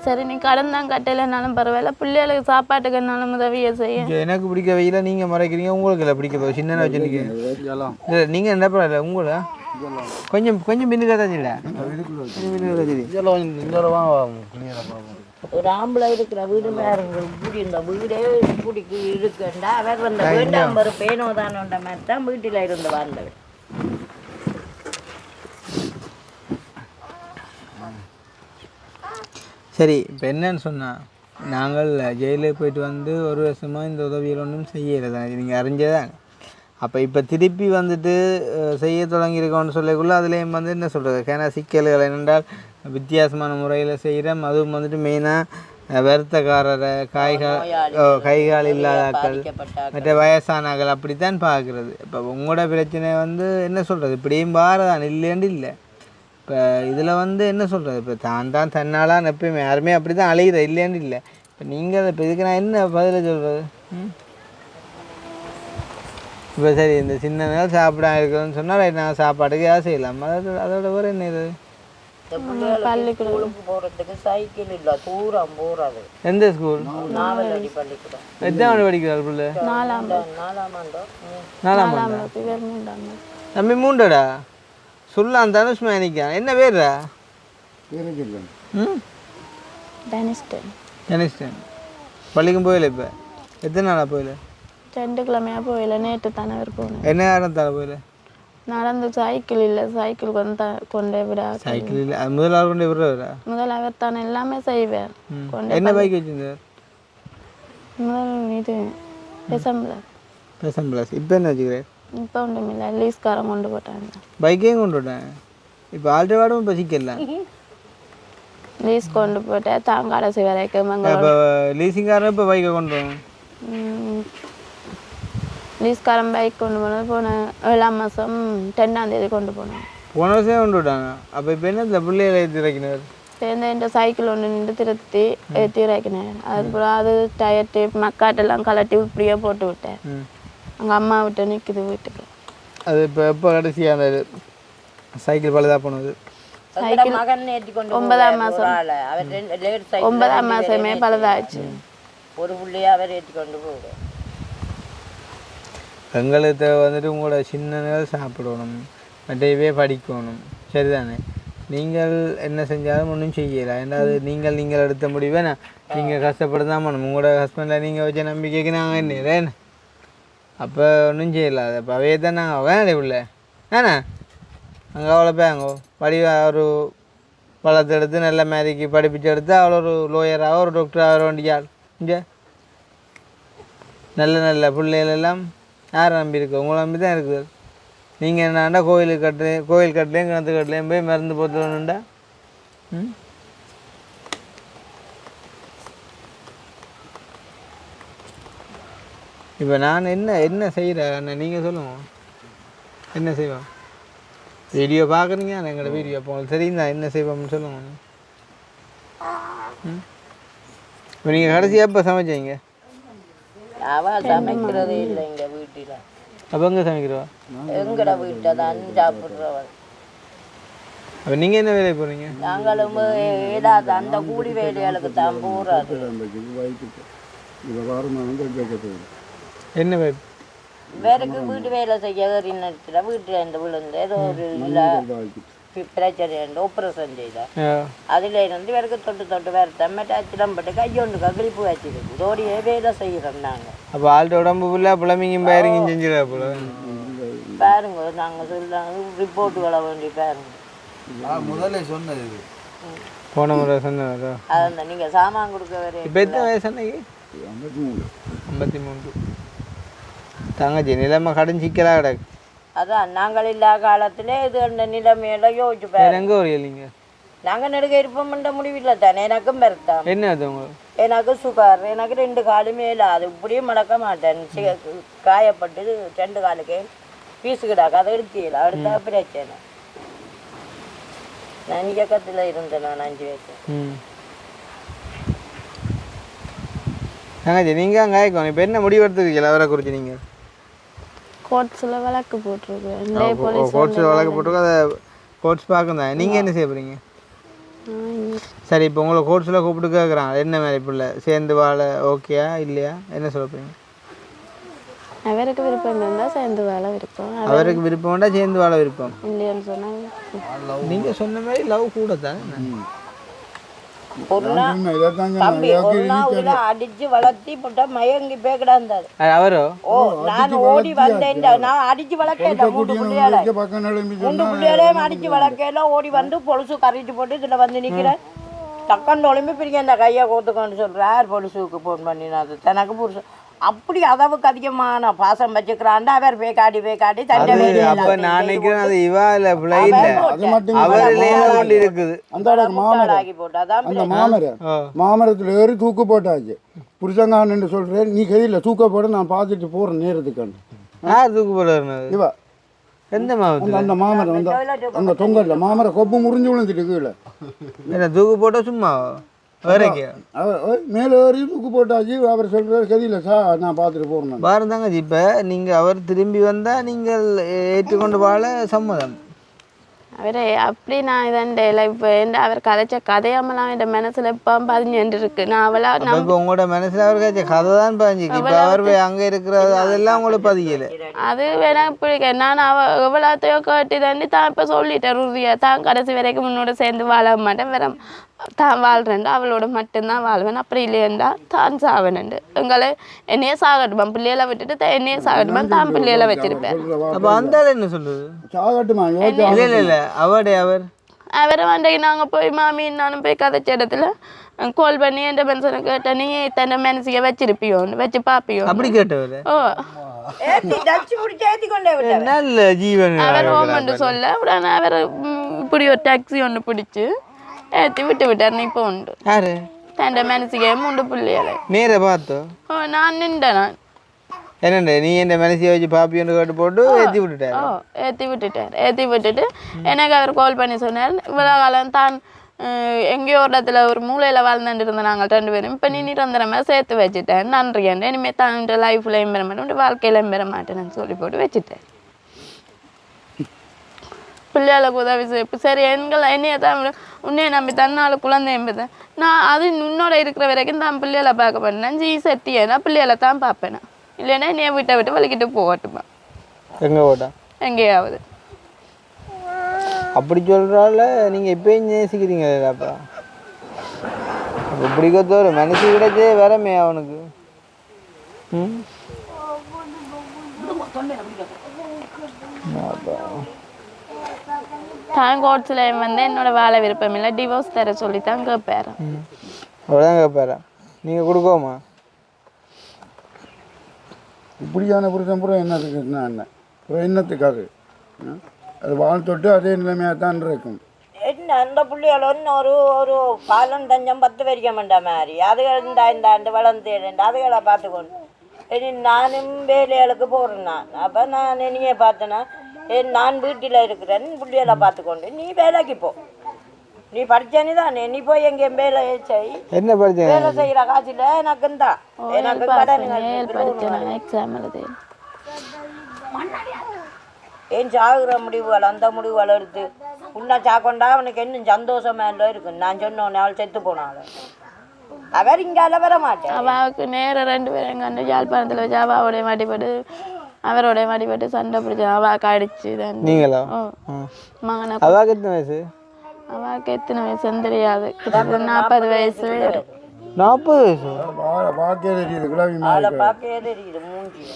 சரி நீ கடன் தான் கட்டலைன்னாலும் பரவாயில்ல பிள்ளைகளுக்கு சாப்பாட்டுக்கு என்னாலும் உதவியை செய்ய. எனக்கு பிடிக்க வெயில நீங்கள் மறைக்கிறீங்க, உங்களுக்கு இல்லை பிடிக்க சின்ன வச்சுருக்கீங்க. நீங்கள் என்ன பண்ணல உங்களை கொஞ்சம் கொஞ்சம் பின்னுக்கு தான் இல்லை ஒரு ஆம்பளை இருக்கிற வீடு வேறுங்க இப்படி இந்த வீடே இப்படிக்கு இருக்குண்டா அவர் வந்த வேண்டாம் ஒரு பேனோதானோன்ற மாதிரி தான் வீட்டில் இருந்து வாழ்ந்தவர். சரி இப்போ என்னன்னு சொன்னால் நாங்கள் ஜெயிலுக்கு போயிட்டு வந்து ஒரு வருஷமாக இந்த உதவிகள் ஒன்றும் செய்யலை நீங்கள் அறிஞ்சதான். அப்போ இப்போ திருப்பி வந்துட்டு செய்ய தொடங்கியிருக்கோன்னு சொல்லக்குள்ள அதுலேயும் வந்து என்ன சொல்கிறது கேனா சிக்கல்கள் என்னென்றால் வித்தியாசமான முறையில் செய்கிறோம். அதுவும் வந்துட்டு மெயினாக வருத்தக்காரரை கைகால் இல்லாதாக்கள் மற்ற வயசானாக்கள் அப்படித்தான் பார்க்குறது. இப்போ உங்களோட பிரச்சனை வந்து என்ன சொல்கிறது இப்படியும் பாரதான் இல்லைன்னு இல்லை. இப்போ இதில் வந்து என்ன சொல்கிறது இப்போ தான் தன்னாலான்னு எப்பயுமே யாருமே அப்படி தான் அழைகிற இல்லைன்னு இல்லை. இப்போ நீங்கள் இப்போ இதுக்கு நான் என்ன பதிலை சொல்கிறது? இப்போ சரி இந்த சின்ன நேரம் சாப்பிட இருக்குதுன்னு சொன்னால் நான் சாப்பாட்டுக்கு ஏதாவது செய்யலாம். அதோட வேறு என்ன இது பள்ளிக்கூடம் போகிறதுக்கு சைக்கிள் இல்லை தூரம் போகிறது. எந்த ஸ்கூல்? நாவலடி பள்ளிக்கூடம். எத்தனை ஆண்டு படிக்கிறாள் பிள்ளை? 4ஆம் ஆண்டு. தம்பி 3டா சொல்லலாம். தனுஷ்மா நிற்கான். என்ன பேர்ரா? டெனிஸ்டன். பள்ளிக்கும் போயில இப்போ எத்தனை நாளாக போயில? 2 கிழமையாக போயில. நேற்று தானே போகணும். என்ன காரணத்தால் போயில? நடந்து சைக்கிள் இல்லை சைக்கிள் கொண்டே விட. சைக்கிள் இல்லை முதலாவது கொண்டே விடுறா? முதல் அவர் தானே எல்லாமே செய்வார். என்ன பைக் வச்சுருந்தார்? முதல் இது பெசம்பிளஸ். இப்போ என்ன வச்சுக்கிறேன்? இப்போ ஒன்றும் இல்லை லீஸ்காரம் கொண்டு போட்டாங்க. பைக்கையும் கொண்டு விட்டேன். இப்போ ஆல்ரெடி வாடும் இப்போ சிக்கலாம் லீஸ் கொண்டு போட்டேன் தான் கடைசி வரைக்கும். இப்போ லீசிங்காரன் இப்போ பைக்கை கொண்டு போகணும். லீஸ்காரன் பைக் கொண்டு போனது போன 7ஆம் மாதம் 10ஆம் தேதி கொண்டு போனோம். போன வருஷம் கொண்டு விட்டாங்க. அப்போ இப்போ என்ன இந்த பிள்ளைகளை ஏற்றி இறக்கினார்? சேர்ந்து இந்த சைக்கிள் ஒன்று நின்று திருத்தி ஏற்றி இறக்கினேன். அதுக்கப்புறம் அது டயர் டேப் மக்காட்டெல்லாம் கலட்டி இப்படியே போட்டு விட்டேன். அங்கே அம்மா விட்டு நிற்குது வீட்டுக்கு. அது இப்போ எப்போ கடைசியாக அந்த சைக்கிள் பழுதாக போனது? சைக்கிள் 9ஆம் மாதம் 9ஆம் மாதமே பழுதாச்சு. ஒரு பிள்ளையை அவர் ஏற்றி கொண்டு போகிறேன். எங்களுக்கு வந்துட்டு உங்களோட சின்ன நேரம் சாப்பிடணும், மற்றவே படிக்கணும், சரிதானே? நீங்கள் என்ன செஞ்சாலும் ஒன்றும் செய்யலை. ஏன்னா அது நீங்கள் எடுத்த முடிவே நீங்கள் கஷ்டப்பட்டு தான் பண்ணணும். உங்களோட ஹஸ்பண்டில் நீங்கள் வச்ச நம்பிக்கைக்கு நாங்கள் என்ன அப்போ ஒன்றும் செய்யலை. அப்போ அவையே தான் நாங்கள் வேணாடி பிள்ளை ஏண்ணா அங்கே அவ்வளோ பேங்கோ ஒரு வளர்த்து எடுத்து நல்ல மாதிரிக்கு படிப்பிச்சு எடுத்து அவ்வளோ ஒரு லோயராக ஒரு டாக்டராக வர வேண்டியாள். இங்கே நல்ல பிள்ளைகள் எல்லாம் யாரை நம்பி இருக்கு? உங்களை நம்பி தான் இருக்குது. நீங்கள் என்னாண்டா கோயில் கட்டலையும் கிணத்து கட்டலையும் போய் மருந்து போத்துணுண்டா. இப்போ நான் என்ன செய்கிறேன் நீங்கள் சொல்லுவோம். என்ன செய்வோம்? வீடியோ பார்க்குறீங்க எங்களோட வீடியோ அப்போ உங்களுக்கு தெரியுங்களா என்ன செய்வோம்னு சொல்லுவோம். இப்போ நீங்கள் கடைசியாக எப்போ சமைச்சீங்க? சமைக்கிறதே இல்லை எங்கள் வீட்டில். அப்போ எங்கே சமைக்கிறவா? எங்கட வீட்டை தான் சாப்பிட்றவன். அப்போ நீங்கள் என்ன வேலைக்கு போகிறீங்க? நாங்களும் ஏதாவது அந்த கூலி வேலைகளுக்கு தான் போகிறது. என்ன வேலை? வேறுக்கு வீட்டு வேலை செய்ய நிறுத்திட வீட்டில் இருந்து விழுந்து ஏதோ ஒரு பிரச்சனை ஆப்ரேஷன் செய்த அதில் இருந்து வேறுக்கு தொட்டு வேறு தம்மட்டாச்சிடம்பட்டு கையொண்டு கிழிப்பு வச்சிருக்கு. இதோடையே வேலை செய்கிறோம் நாங்கள். அப்போ ஆள்கிட்ட உடம்பு ஃபுல்லாக பிளம்பிங்கும் பேரிங்கும் செஞ்சிடா போல. பாருங்க நாங்கள் சொல்லுறாங்க ரிப்போர்ட்டுகளை வேண்டி பாருங்க. முதல்ல சொன்னது போன முறை சொன்னதா? அதான் நீங்கள் சாமான் கொடுக்க வேறு. இப்போ எத்தனை வயசு அன்னைக்கு? 53. தங்கச்சி நிலைமை கடன் சிக்கலாக கிடக்கு. அதான் நாங்கள் இல்லாத காலத்திலே இது அந்த நிலைமையில யோசிச்சு பாருங்க. எங்கே ஒரு இல்லைங்க நாங்கள் நெடுக்க இருப்போம்ன்ற முடிவில் தானே. எனக்கும் பெருத்தான். என்ன அது உங்களுக்கு? எனக்கு சுகர். எனக்கு 2 காலுமே இல்லை. அது இப்படியும் மடக்க மாட்டேன். காயப்பட்டு 2 காலுக்கு பீஸுக்கிடாக்க அதை எடுக்கல. அடுத்த பிரச்சனை. நான் இயக்கத்தில் இருந்தேன். நான் 5 வயசு. தங்கச்சி நீங்கள் அங்கே ஆயிக்கோங்க. இப்போ என்ன முடிவு எடுத்துக்கல அவரை குறித்து? நீங்கள் கோர்ட்ஸில் வழக்கு போட்டிருக்கேன் போலீஸ் கோர்ட்ஸில் வழக்கு போட்டிருக்கோம். அதை கோர்ட்ஸ் பார்க்குறேன். நீங்கள் என்ன செய்ய போகிறீங்க? சரி, இப்போ உங்களை கோர்ட்ஸில் கூப்பிட்டு கேட்குறாங்க என்ன மாதிரி பிள்ளை சேர்ந்து வாழ ஓகேயா இல்லையா என்ன சொல்ல போகிறீங்க? அவருக்கு விருப்பம் இருந்தால் சேர்ந்து வாழ விருப்பம், அவருக்கு விருப்பம் வேண்டாம் சேர்ந்து வாழ விருப்பம் இல்லைன்னு சொன்னால் நீங்கள் சொன்ன மாதிரி லவ் கூட தான். அடிச்சு வளர்த்தி போட்டா மயங்கி பேக்கிடாந்தாரு அவரோ. ஓ நான் ஓடி வந்தேன், நான் அடிச்சு வளர்க்கல மூன்று பிள்ளைகளையும் அடிச்சு வளர்க்கல ஓடி வந்து பொலிசு கறிட்டு போட்டு இதுல வந்து நிக்கிறேன். டக்குன்னு ஒளிம்பி பிரிக்க இந்த கையை கோத்துக்கொண்டு சொல்றார். பொலிசுக்கு போன் பண்ணினாது தனக்கு புருஷன் அப்படி அளவுக்கு அதிகமான பாசம் வச்சுக்கிறான். அவர் பேக்காடி தண்டை அப்ப நான் நினைக்கிறேன் அது இவா இல்ல பிள்ளை இல்ல அவரிலே இருக்குது. அந்த மாமரத்துல ஏறி தூக்கு போட்டாச்சு. புருஷங்கான்னு சொல்றேன், நீ கையில தூக்க போட நான் பார்த்துட்டு போறேன் நேரத்துக்கு. யார் தூக்கு போட இவா எந்த மாமரம்? அந்த மாமரம் அந்த தொங்கல்ல மாமரம் கொப்பு முறிஞ்சு விழுந்துட்டு கீழே. என்ன தூக்கு போட்ட சும்மா மேலே ஏறி தூக்கு போட்டாச்சு. அவர் சொல்றாரு கதியில நான் பார்த்துட்டு போறேன் பாருந்தாங்க. இப்ப நீங்க அவர் திரும்பி வந்தா நீங்கள் ஏற்றுக்கொண்டு வாழ சம்மதம். அவரே அப்படி நான் இதண்டே இப்போ அவர் கதைச்ச கதையாமலாம் என் மனசுல இப்போ பதிஞ்சு இருக்கு. நான் அவளா இப்போ உங்களோட மனசுல அவர் கதைச்ச கதை தான் பதிஞ்சிருக்கு. இப்போ அவர் அங்க இருக்கிறது அதெல்லாம் உங்களுக்கு பதியல. அது வேணா பிடிக்க நான் எவ்வளோத்தையோ கேட்டு தாண்டி தான் இப்போ சொல்லிட்டேன் உறுதியா தான் கடைசி வரைக்கும் முன்னோட சேர்ந்து வாழ மாட்டேன், வேற தான் வாழ்றேன்டா அவளோட மட்டும்தான் வாழ்வேன், அப்படி இல்லையண்டா தான் சாவேனண்டு. எங்களை என்னையே சாகட்டுமா பிள்ளைகளை விட்டுட்டு என்னையே சாகட்டுமா தான் பிள்ளைகளை வச்சிருப்பேன். அப்போ அந்த என்ன சொல்லுது? சாகட்டுமா அவரை வண்டைக்கு நாங்கள் போய் மாமி நானும் போய் கதைச்ச இடத்துல கால் பண்ணி என் மனுஷனை கேட்டேன், நீ தன்னை மனசிக்க வச்சிருப்பியோன்னு வச்சு பாப்பியோ அப்படி கேட்டவர். ஓ நல்ல ஜீவன். அவர் ஓமண்டு சொல்ல உடனே அவர் இப்படி ஒரு டாக்ஸி ஒன்று பிடிச்சி ஏற்றி விட்டார். இப்போ உண்டு யாரு தன்னை மனசிக்க மூண்டு பிள்ளைகளை நேர பார்த்தோம். ஓ நான் நின்றேன். நான் என்னண்டே நீ என்ன மனசியை வச்சு பாப்பியோன்னு கேட்டு போட்டு ஏற்றி விட்டுட்டார். ஓ ஏற்றி விட்டுட்டு எனக்கு அவர் கால் பண்ணி சொன்னார், இவ்வளோ காலம் தான் எங்கேயோ ஒரு இடத்துல ஒரு மூலையில் வாழ்ந்துட்டு இருந்தோம் நாங்கள் 2 பேரும். இப்போ நீ நிரந்தரமாக சேர்த்து வச்சுட்டேன், நன்றி ஏன் இனிமேல் தான் லைஃப்பில் எம்பெற மாட்டேன் வாழ்க்கையில் எம்பெற மாட்டேன்னு சொல்லி போட்டு வச்சுட்டேன். பிள்ளைகளுக்கு உதவி செய்ய சரி என்னைய தான் உன்னைய நம்பி தன்னால் குழந்தை என்பதேன் நான் அது உன்னோட இருக்கிற வரைக்கும் தான் பிள்ளைகளை பார்க்க பண்ணேன். செத்தியேன்னா பிள்ளைகளை தான் பார்ப்பேன், இல்லைன்னா என்னைய விட்டு வலிக்கிட்டு போகட்டுமா எங்கே போட்டா எங்கேயாவது. அப்படி சொல்கிறால நீங்கள் இப்போயும் நேசிக்கிறீங்களாப்பா? இப்படி ஒரு மனசு கிடைச்சே வரமே அவனுக்கு. தான் கோர்ட்ஸில் வந்து என்னோட வாழ விருப்பம் இல்லை, டிவோர்ஸ் தர சொல்லி தான் கேட்பாரு. அவ்வளோதான் கேட்பாரா? நீங்கள் கொடுக்கோமா? இப்படியான புருஷன் பூரா என்னத்துக்கு என்ன என்னத்துக்காக அது வாழ்த்தொட்டு அதே நிலைமையாக தான் இருக்கும். என்ன அந்த பிள்ளைகளொன்னு ஒரு காலம் தஞ்சம் 10 வரைக்க மாட்டா மாதிரி அதுகள் இந்த வளர்ந்து அதுகளை பார்த்துக்கொண்டு இனி நானும் வேலைகளுக்கு போகிறேன். நான் அப்போ நான் நீயே பார்த்தேன்னா நான் வீட்டில் இருக்கிறேன், பிள்ளைகளை பார்த்துக்கொண்டு நீ வேலைக்கு போ. நீ படிச்சனி தானே, நீ போய் எங்கேயும் வேலை செய். என்ன படிச்ச? வேலை செய்கிற காசில் எனக்கு தான் எனக்கு கடன் ஏன் சாகுற முடிவுகள் அந்த முடிவுகள் எடுத்து உன்னை சாக்கொண்டா அவனுக்கு இன்னும் சந்தோஷமா இல்லை இருக்கு. நான் சொன்னோன்னே அவள் செத்து போனாலும் அவர் இங்கால வர மாட்டேன். அவாவுக்கு நேரம் 2 பேரும் எங்க யாழ்ப்பாணத்தில் வச்சு அவாவோடைய மாட்டிப்பட்டு அவரோடைய மாட்டிப்பட்டு சண்டை பிடிச்சா அவாக்கு அடிச்சு தான். நீங்களா? மகனை அவாக்கு எத்தனை வயசு? அவாக்கு எத்தனை வயசுன்னு தெரியாது, 40 வயசு. 40 வயசு? பார்க்கவே தெரியுது மூஞ்சி.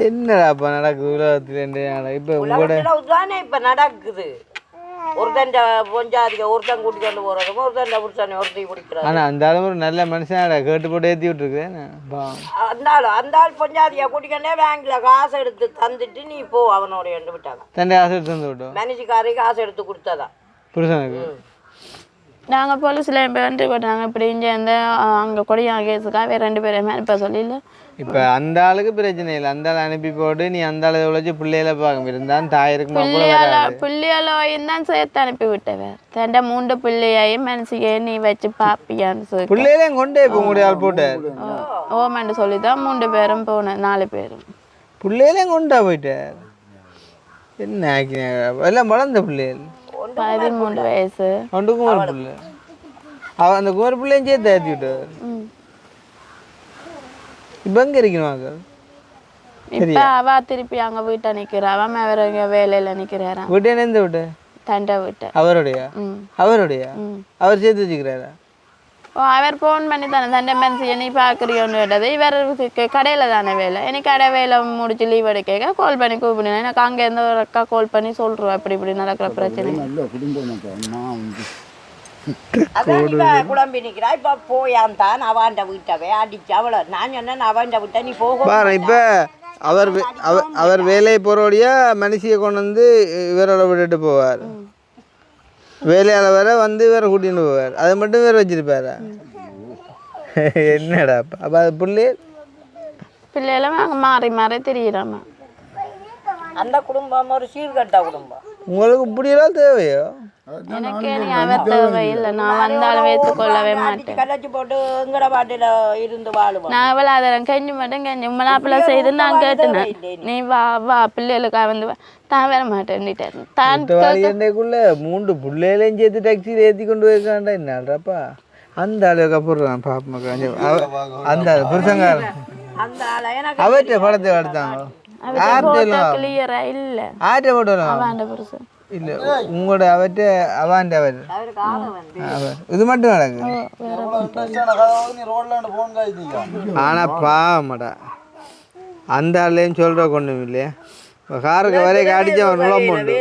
என்னடாப்பா நடக்குது உலகத்துல? இப்போ உலகத்துல இப்ப நடக்குது. ஒருத்தன் பொஞ்சாதிக்க ஒருத்தன் கூட்டிட்டு வந்து போறதும் ஒருத்தன் புருஷனை ஒருத்தி குடிக்கிறாங்க. ஆனா அந்த ஆள் ஒரு நல்ல மனுஷனா கேட்டு போட்டு ஏற்றி விட்டுருக்கேன். அந்த ஆள் பொஞ்சாதியா கூட்டிக்கண்டே பேங்க்ல காசு எடுத்து தந்துட்டு நீ போ அவனோட என்று விட்டாங்க. தண்டை காசு எடுத்து தந்து விட்டோம். மனுஷிக்காரி காசு எடுத்து கொடுத்ததான் புருஷனுக்கு. நாங்கள் போலீஸில் இப்போ வந்து போட்டாங்க இப்படி இங்கே வந்து அங்கே கொடியா கேஸுக்காக 2 பேரையுமே அனுப்ப சொல்லியில்ல. இப்போ அந்த ஆளுக்கு பிரச்சனை இல்லை, அந்த ஆள் அனுப்பி போட்டு நீ அந்த ஆளை உழைச்சி பிள்ளையில பார்க்க இருந்தான் தாயிருக்கு பிள்ளையாலையும் தான் சேர்த்து அனுப்பி விட்டவர். தண்ட 3 பிள்ளையையும் மனசுக்கே நீ வச்சு பாப்பியான்னு சொல்லி பிள்ளையிலையும் கொண்டே இப்போ உங்களுடைய ஆள் போட்டார். ஓமான்னு சொல்லி தான் 3 பேரும் போனேன், 4 பேரும். பிள்ளைகளையும் கொண்டா போயிட்டார். என்ன ஆக்கினாங்க எல்லாம் வளர்ந்த பிள்ளைகள். 13 வயசு. ஒன்றுக்கும் ஒரு பிள்ளை. அந்த ஒரு பிள்ளையும் சேர்த்து ஏற்றி விட்டார். இப்போ எங்கே இருக்கணுமாங்க? இப்ப அவ திருப்பி அங்க வீட்டை நிக்கிறா. அவன் அவர் வேலையில நிக்கிறாராம். வீட்டை எந்த வீட்டு? தண்டை வீட்டை. அவருடைய அவர் சேர்த்து வச்சுக்கிறாரா? ஓ அவர் ஃபோன் பண்ணி தானே தண்டை மனசு நீ பார்க்குறியோன்னு கேட்டது. இவர் கடையில் தானே வேலை. எனக்கு கடை வேலை முடிச்சு லீவ் எடுக்க கால் பண்ணி கூப்பிடுங்க. எனக்கு அங்கேருந்து ஒரு அக்கா கால் பண்ணி சொல்கிறோம் அப்படி இப்படி நடக்கிற பிரச்சனை. குழம்பி நிற்கிறா. இப்போ போயான் தான் அவாண்ட வீட்டவே அடிச்சு அவ்வளோ. நான் சொன்னேன் அவாண்ட விட்ட நீ போக. இப்போ அவர் வேலையை போகிறோடைய மனுஷியை கொண்டு வந்து இவரோட விட்டுட்டு போவார். வேலையால் வேற வந்து வேற கூட்டின்னு போவார். அதை மட்டும் வேற வச்சிருப்பாரா? என்னடா அப்போ அது பிள்ளைகளும் அங்கே மாறி மாறி தெரியுறாமா. அந்த குடும்பம் ஒரு சீர்கட்ட குடும்பம். உங்களுக்கு இப்படியெல்லாம் தேவையோ? எனக்கு அவர் தேவை இல்லை. நான் வந்தாலும் ஏற்றுக்கொள்ளவே மாட்டேன். கலைச்சி போட்டு எங்கட பாட்டில் இருந்து வாழுவோம். நான் எவ்வளோ அதெல்லாம் கெஞ்சி மட்டும் கெஞ்சி உம்மளாப்பில் செய்து நான் கேட்டேன். நீ வா வா பிள்ளைகளுக்காக வந்து தான் வர மாட்டேன்னுட்டாரு. தான் 3 பிள்ளைகளையும் சேர்த்து டாக்ஸியில் ஏற்றி கொண்டு போயிருக்காண்டா. என்னடாப்பா அந்த அளவுக்கு அப்புறம் பாப்பா அந்த புருஷங்காரன் அவற்றை படத்தை எடுத்தாங்க. கிளியரா இல்லை ஆற்றை போட்டு அவன் புருஷன் இல்லை உங்களோட அவற்ற அவாண்ட அவர் இது மட்டும் நடக்கு. ஆனால் பாவமாடா அந்த ஆள்லையும் சொல்கிற கொண்டும் இல்லையா? இப்போ காருக்கு வரைக்கும் அடிச்சு அவன் நுழம்புண்டு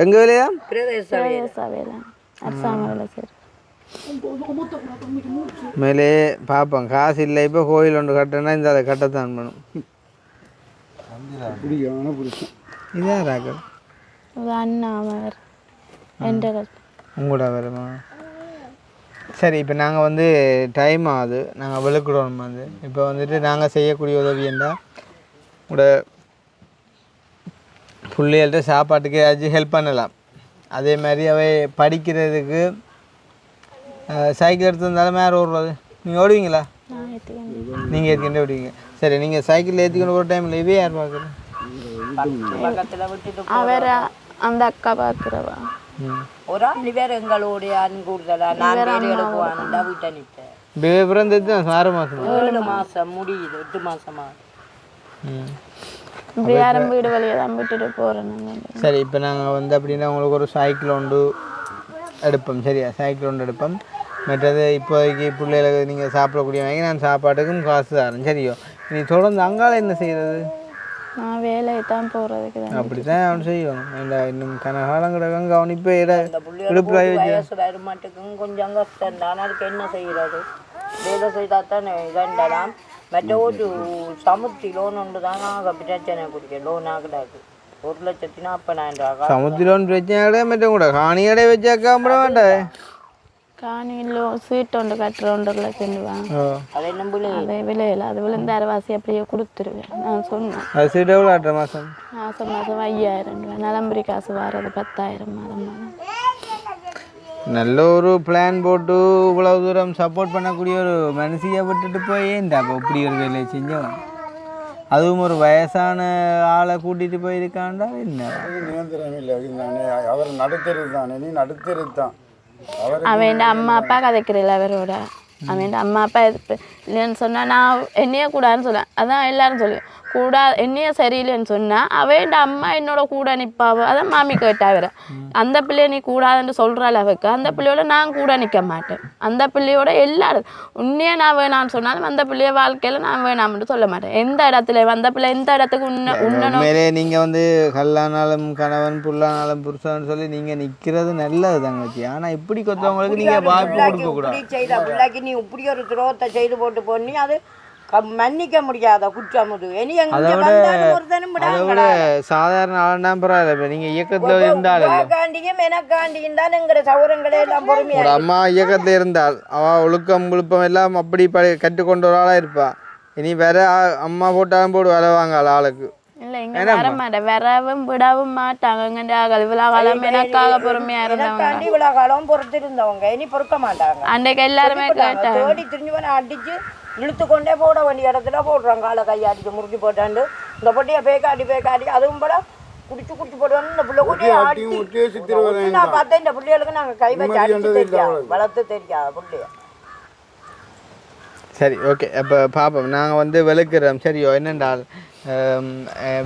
எங்க வேலையா? மேலே பார்ப்போம். காசு இல்லை. இப்போ கோயில் ஒன்று கட்டினா இந்த அதை கட்டத்தான் பண்ணும். இதான் ராகல் அண்ணா உங்களோட வருமா? சரி இப்போ நாங்கள் வந்து டைம் ஆகுது. நாங்கள் விழுக்கிடணும். வந்து இப்போ வந்துட்டு நாங்கள் செய்யக்கூடிய உதவி என்றால் உங்களோட பிள்ளைகள்கிட்ட சாப்பாட்டுக்கு ஏதாச்சும் ஹெல்ப் பண்ணலாம். அதே மாதிரி அவை படிக்கிறதுக்கு சைக்கிள் எடுத்து வந்தாலும் மேலே ஓடுறது. நீங்கள் ஓடுவீங்களா? நீங்கள் ஏற்றிக்கிட்டே ஓடுவீங்க. சரி நீங்கள் சைக்கிள் ஏற்றிக்கணும் ஒரு டைமில் இவே யார் பார்க்குறது? அவர் அந்த அக்கா பார்க்குறவா ஒரு ஆள் வேறு எங்களுடைய கூடுதலா நான் வேலைகளுக்கு வீட்டை நிற்பேன். பிறந்தது 6 மாதம் 7 மாதம் முடியுது. 8 மாதமா யாரும் வீடு வழியை தான் விட்டுட்டு போகிறேன். சரி இப்போ நாங்கள் வந்து அப்படின்னா உங்களுக்கு ஒரு சைக்கிள் ஒன்று எடுப்போம். சரியா? சைக்கிள் ஒன்று எடுப்போம். மற்றது இப்போதைக்கு பிள்ளைகளுக்கு நீங்கள் சாப்பிடக்கூடிய வாங்கி நான் சாப்பாட்டுக்கும் காசு தரேன். சரியோ? நீ தொடர்ந்து அங்கால என்ன செய்கிறது? நான் வேலையை தான் போகிறதுக்கு தான். அப்படி தான் அவன் செய்வோம். இன்னும் கனகாலம் கிடக்காங்க. அவன் இப்போ வயசு வருமாட்டுக்கும் கொஞ்சம் கஷ்டம் தான். அதுக்கு என்ன செய்கிறது? வேலை செய்தால் தான் இதண்டலாம். மற்ற ஒரு சமுத்தி லோன் ஒன்று தான் நாங்கள் பிரச்சனை குடிக்க லோன் ஆகிடாது. 1,40,000 சமுத்தி லோன் பிரச்சனை கிடையாது. மற்ற கூட காணி கடை வச்சாக்கா அப்புற வேண்டாம். காணிலோ சீட் ஒன்று கட்டுற 1,00,000 ரூபா. அதே விலையில் அது விழுந்து அரைவாசி அப்படியே கொடுத்துருவேன். நான் சொன்னேன் அது சீட் எவ்வளோ ஆட்டுற மாதம்? மாதம் 5,000 ரூபா. நலம்புரி காசு வர்றது 10,000 மாதம். நல்ல ஒரு பிளான் போட்டு இவ்வளவு தூரம் சப்போர்ட் பண்ணக்கூடிய ஒரு மனுஷியை விட்டுட்டு போய் ஏன்டா அப்போ இப்படி ஒரு வேலையை செஞ்சவன்? அதுவும் ஒரு வயசான ஆளை கூட்டிகிட்டு போயிருக்காண்டா. என்ன நிரந்தரம் இல்லை. அவர் நடுத்தருது தானே. நீ நடுத்தருது தான். அவன் அம்மா அப்பா கதைக்கிறீல்ல அவரோட. அவன் அம்மா அப்பா இல்லைன்னு சொன்னால் நான் என்னையே கூடாதுன்னு சொல்லுவேன். அதான் எல்லாரும் சொல்லுவேன் கூட என்னையே சரியில்லைன்னு சொன்னால் அவன் அம்மா என்னோட கூட நிற்பாவோ. அதான் மாமி கேட்டா வேற அந்த பிள்ளைய நீ கூடாதுன்னு சொல்கிற அளவுக்கு அந்த பிள்ளையோட நான் கூட நிற்க மாட்டேன். அந்த பிள்ளையோட எல்லாரும் உன்னையே நான் வேணான்னு சொன்னாலும் அந்த பிள்ளைய வாழ்க்கையில் நான் வேணாம்னு சொல்ல மாட்டேன். எந்த இடத்துல அந்த பிள்ளை எந்த இடத்துக்கு உண்மையிலே நீங்கள் வந்து கல்லானாலும் கணவன் புல்லானாலும் புருஷன்னு சொல்லி நீங்கள் நிற்கிறது நல்லது தங்கச்சி. ஆனால் இப்படி கொத்தவங்களுக்கு நீங்கள் வாய்ப்பு கொடுக்கக்கூடாது. நீ இப்படி ஒரு துரோகத்தை செய்து போட்டு போனி அது மன்னிக்க முடியாத குற்றம். அதோட சாதாரண ஆளுந்தான் பரவாயில்ல. இப்போ நீங்கள் இயக்கத்தில் இருந்தாலும் ஒரு அம்மா இயக்கத்தில் இருந்தால் அவள் ஒழுக்கம் குழுப்பம் எல்லாம் அப்படி கற்றுக்கொண்ட ஒரு ஆளாக இருப்பாள். இனி வேற அம்மா போட்டாலும் போடு வேலை வாங்கல ஆளுக்கு இல்லை. இங்கே வர மாட்டேன். வரவும் விடவும் மாட்டாங்க. இவ்வளோ காலம் எனக்காக பொறுமையாக இருந்தவங்க இவ்வளோ காலம் பொறுத்து இருந்தவங்க இனி பொறுக்க மாட்டாங்க. அன்றைக்கு எல்லாருமே கேட்டாங்க தேடி திரிஞ்சு அடிச்சு இழுத்து கொண்டே போட வேண்டிய இடத்துல போடுறான். காலை கையாடிச்சு முறுக்கி போட்டாண்டு இந்த பொட்டியை பேக்காட்டி அதுவும் போல குடிச்சு போடுவாங்க. இந்த பிள்ளை கூட நான் பார்த்தேன். இந்த பிள்ளைகளுக்கு நாங்கள் கை வச்சு அடிச்சு தெரியாது, வளர்த்து தெரியாது பிள்ளைய. சரி, ஓகே. அப்போ பார்ப்போம். நாங்கள் வந்து விளக்குறோம். சரியோ, என்னென்றால்